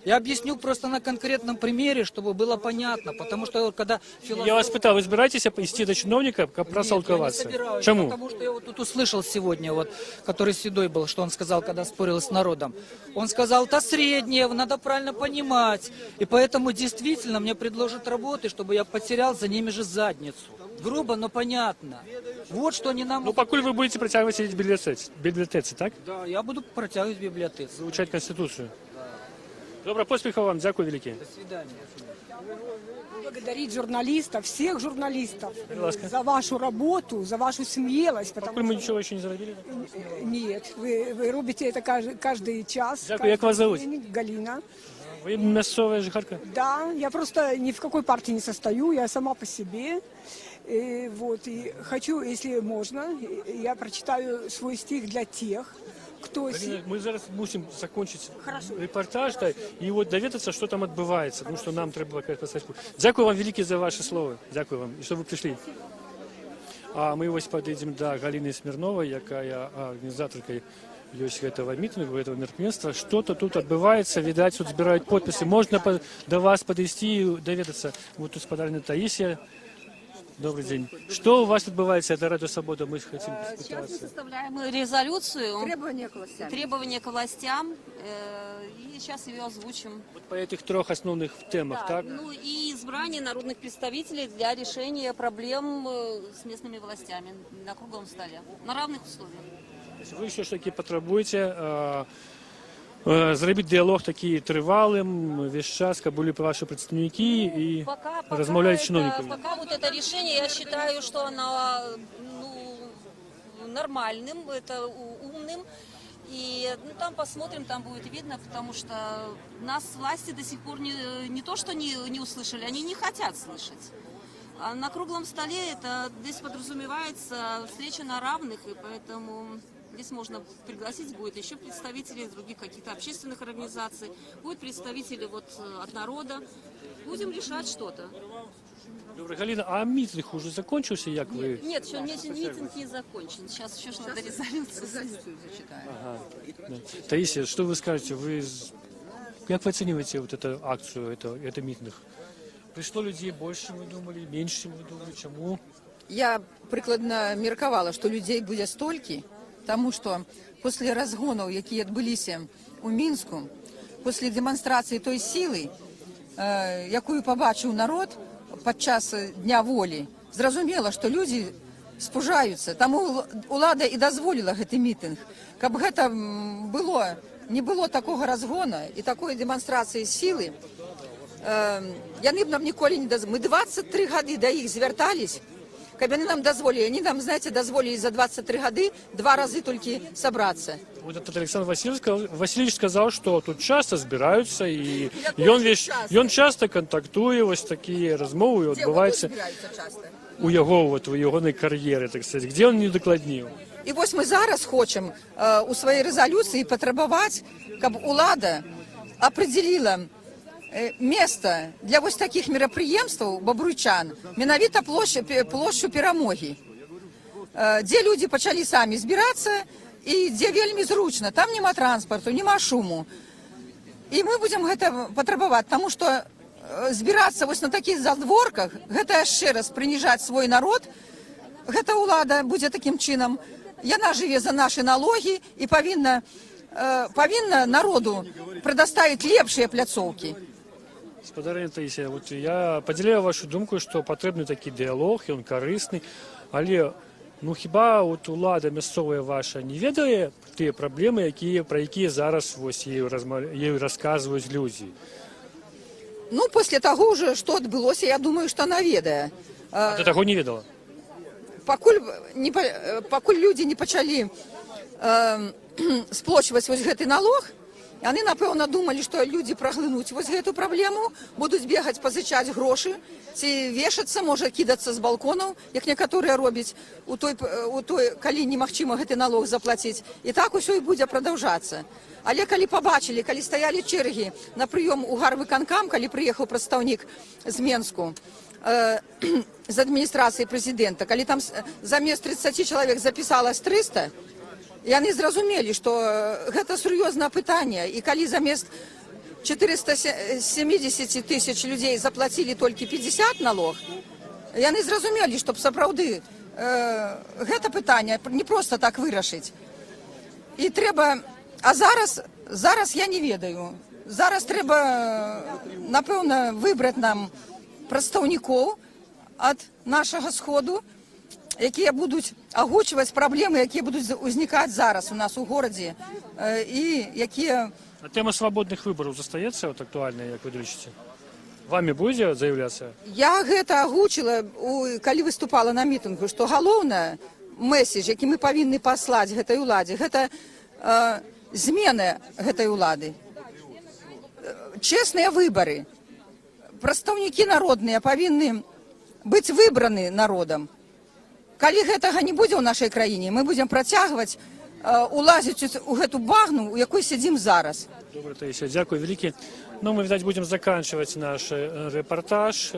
Я объясню просто на конкретном примере, чтобы было понятно, потому что когда Я вас питав, ви збираєтеся йти до чиновника працевладкуватися? Чому? Потому что я вот тут услышал сегодня, вот, который седой был, что он сказал, когда спорил с народом. Он сказал, это среднее, надо правильно понимать. И поэтому действительно мне предложат работы, чтобы я потерял за ними же задницу. Грубо, но понятно. Вот что они нам... Ну, покуль ви будете протягувати в бібліотеці, так? Да, я буду протягивать в библиотеке. Звучать Конституцию. Добре, поспіху вам, дякую велике. До свидания. Благодарить журналистов, всех журналистов Ласка. за вашу работу, за вашу смелость. Покуль мы ничего еще не заробили? Нет, вы робите это каждый час. Дякую, як вас зовут? Галина. Ви місцева жихарка? Да, я просто ни в какой партии не состою, я сама по себе. И, вот, и хочу, если можно, я прочитаю свой стих для тех, кто... Галина, ми зараз мусимо закінчити репортаж і от довідатися, що там відбувається, тому що нам треба писати. Дякую вам велике за ваше слово. Дякую вам, і що ви прийшли. А ми ось підійдемо до Галини Смірнової, яка є організаторкою этого митинга, этого мероприятия. Что-то тут отбывается, видать, тут собирают подписи. Можно до вас подойти и доведаться. Вот тут подарена Таисия. Добрый день. Что у вас отбывается? Это Радио Свобода, мы хотим Сейчас мы поспитаться. составляем резолюцию. Требования к властям. И сейчас ее озвучим. По этих трех основных темах, так? Ну и избрание народных представителей для решения проблем с местными властями на круглом столе. На равных условиях. Ви що ж таки потребуєте зробити діалог такий тривалим, весь час, как были ваши представники и размовлять с чиновниками? Пока вот это решение, я считаю, что оно нормальным, это умным. И там посмотрим, там будет видно, потому что нас власти до сих пор не то, что не услышали, они не хотят слышать. А на круглом столе здесь подразумевается встреча на равных, и поэтому здесь можно пригласить будет еще представителей других каких-то общественных организаций, будут представители от народа. Будем решать что-то. Добре, Галина, а митинг уже закончился, як вы? Нет, еще митинг не закончен. Сейчас еще надо резолюцию зачитаем. Ага. Да. Таисия, что вы скажете? Как вы оцениваете вот эту акцию, это митинг? Пришло людей больше, вы думали, меньше, вы думали, чему? Я прикладно міркувала, що людей буде стільки, тому що після розгонів, які відбулися у Мінську, після демонстрації той сили, яку побачив народ під час Дня волі, зрозуміло, що люди спужаються. Тому влада і дозволила цей мітинг. Каб це не було такого розгону і такої демонстрації сили, яны б нам ніколи не дозволили. Ми 23 роки до їх звертались, каб вони нам дозволили. Вони нам, знаєте, дозволили за 23 роки 2 рази тільки зібратися. Вот этот Александр Васильевич сказал, что тут часто збираються, и он часто контактує, ось такі розмови відбуваються у його кар'єри, так сказати, де він не докладнів. І ось ми зараз хочемо у своїй резолюції потребувати, щоб влада определила место для ось таких мероприемств бобруйчан, менавіта площу Перемоги, де люди почали самі збиратися, і де вельми зручно, там нема транспорту, нема шуму. І ми будемо це потребувати, тому що збиратися ось на таких задворках, це ще раз принижати свій народ, ця влада буде таким чином, вона живе за наші налоги і повинна народу предоставити лепші пляцовки. Господарина Таїсія, от я поділяю вашу думку, що потрібний такий діалог, і він корисний, але хіба от влада місцева ваша не ведає ті проблеми, про які зараз ось їй розказують люди? Ну, після того, що відбулося, я думаю, що вона ведає. А до того не ведала? Покуль люди не почали сплачувати ось цей налог, вони, напевно, думали, що люди проглинуть ось цю проблему, будуть бігати, позичати гроші, ці вішатися, може кидатися з балконів, як некоторі роблять, коли немагчимо цей налог заплатити. І так усе і буде продовжатися. Але коли побачили, коли стояли черги на прийом у Гарвиконкам, коли приїхав представник з Мінську, з адміністрації президента, коли там замість 30 чоловік записалось 300, і вони зрозуміли, що це серйозне питання, і коли замість 470 тисяч людей заплатили тільки 50 налог, і вони зрозуміли, щоб справді це питання не просто так вирішити. І треба, а зараз я не ведаю, зараз треба, напевно, вибрати нам представників від нашого Сходу, які будуть озвучувати проблеми, які будуть виникати зараз у нас у місті, і які... А тема свободних виборів залишається актуальною, як ви бачите? Вами буде заявлятися? Я це озвучила, коли виступала на мітингу, що головне меседж, який ми повинні послати цій владі, це зміна цієї влади. Чесні вибори. Представники народні повинні бути вибрані народом. Коли цього не буде в нашій країні, ми будемо протягувати, улазити у цю багну, у якій сидимо зараз. Добре, Таїсія, дякую велике. Ну, мы, видать, будем заканчивать наш репортаж.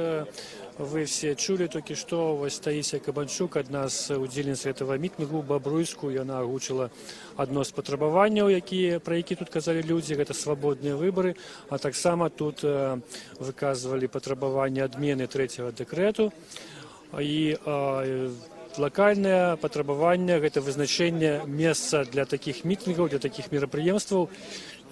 Вы все чули только что, вот Таисия Кабанчук, одна из удельниц этого митингу Бобруйську, и она озвучила одно з потребувань, про які тут казали люди, це свободні вибори, а так само тут виказували потребування відміни 3-го декрету і локальнае патрабаванне гэта вызначэнне месца для такіх мітынгаў, для такіх мерапрыемстваў.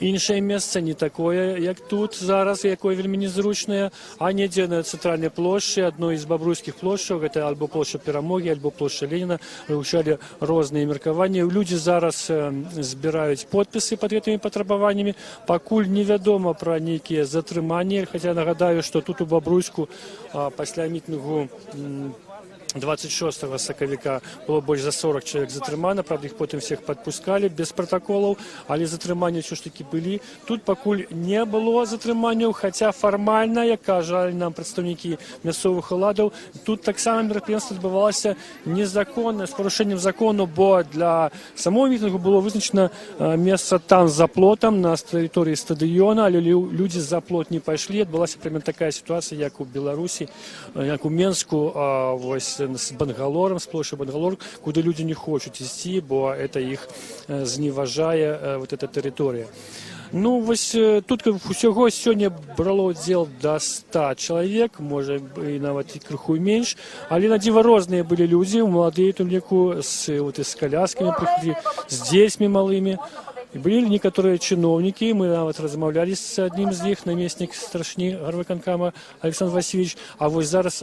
Іншае месца не такое, як тут зараз, якое вельмі незручнае, а недзе на цэнтральнай плошчы, адной з бабруйскіх плошчаў, гэта альбо плошча Перамогі, альбо плошча Леніна, вывучалі розныя меркаванні. Людзі зараз збіраюць подпісы пад гэтымі патрабаваннямі. Пакуль невядома пра нейкія затрыманні, хаця нагадаю, што тут у Бабруйску пасля мітынгу 26 сакавіка было больш за 40 чалавек затрымана, правда, іх потым всех падпускалі без пратаколаў, але затрыманні ўсё ж такі былі. Тут пакуль не было затрыманняў, хаця фармальна, як кажалі нам прадстаўнікі мясцовых уладаў, тут таксама мерапрыемства адбывалася незаконна, з парушэннем закону, бо для самого мітынгу было вызначана месца там за плотам на тэрыторыі стадыёна, але людзі за плот не пайшлі. Адбылася прымерна такая сітуацыя, як у Беларусі, як у Менску, вось з Бангалором, з плошчы Бангалор, куды людзі не хочуць ісці, бо это іх зневажае вот эта тэрыторыя. Ну, вось тут усяго сёння брало удзел до 100 чалавек, можа і нават і крыху менш, але на дзіва розныя былі людзі, маладыя, у тым ліку з каляскамі прыходзілі, з дзецьмі малымі. І былі некаторыя чыноўнікі, мы нават размаўлялі з аднім з іх, намеснік старшыні гарвыканкама Александр Васильевич, а вось зараз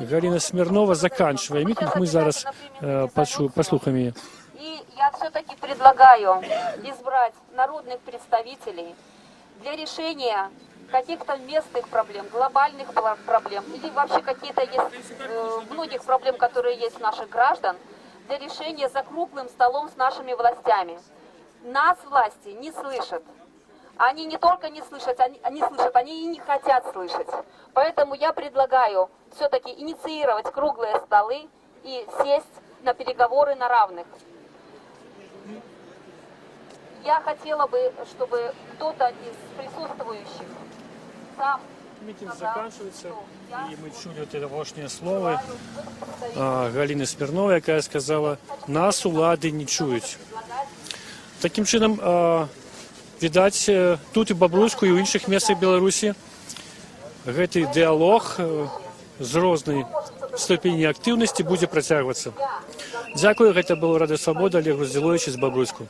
Галина Смирнова заканчивая митинг, мы зараз послухаем ее. И я все-таки предлагаю избрать народных представителей для решения каких-то местных проблем, глобальных проблем, или вообще какие-то есть многих проблем, которые есть у наших граждан, для решения за круглым столом с нашими властями. Нас власти не слышат. Они не только не слышат, они и не хотят слышать. Поэтому я предлагаю все-таки инициировать круглые столы и сесть на переговоры на равных. Я хотела бы, чтобы кто-то из присутствующих сам... Митинг заканчивается, и мы чули это вошние слова Галины Смирновой, якая сказала, нас улады не чують. Таким чином, відаць, тут і Бабруйску, і ў іншых месцах Беларусі гэты дыялог з рознай ступені актыўнасці будзе працягвацца. Дзякую, гэта был Радыё Свабода, Олег Роздзіловіч з Бабруйску.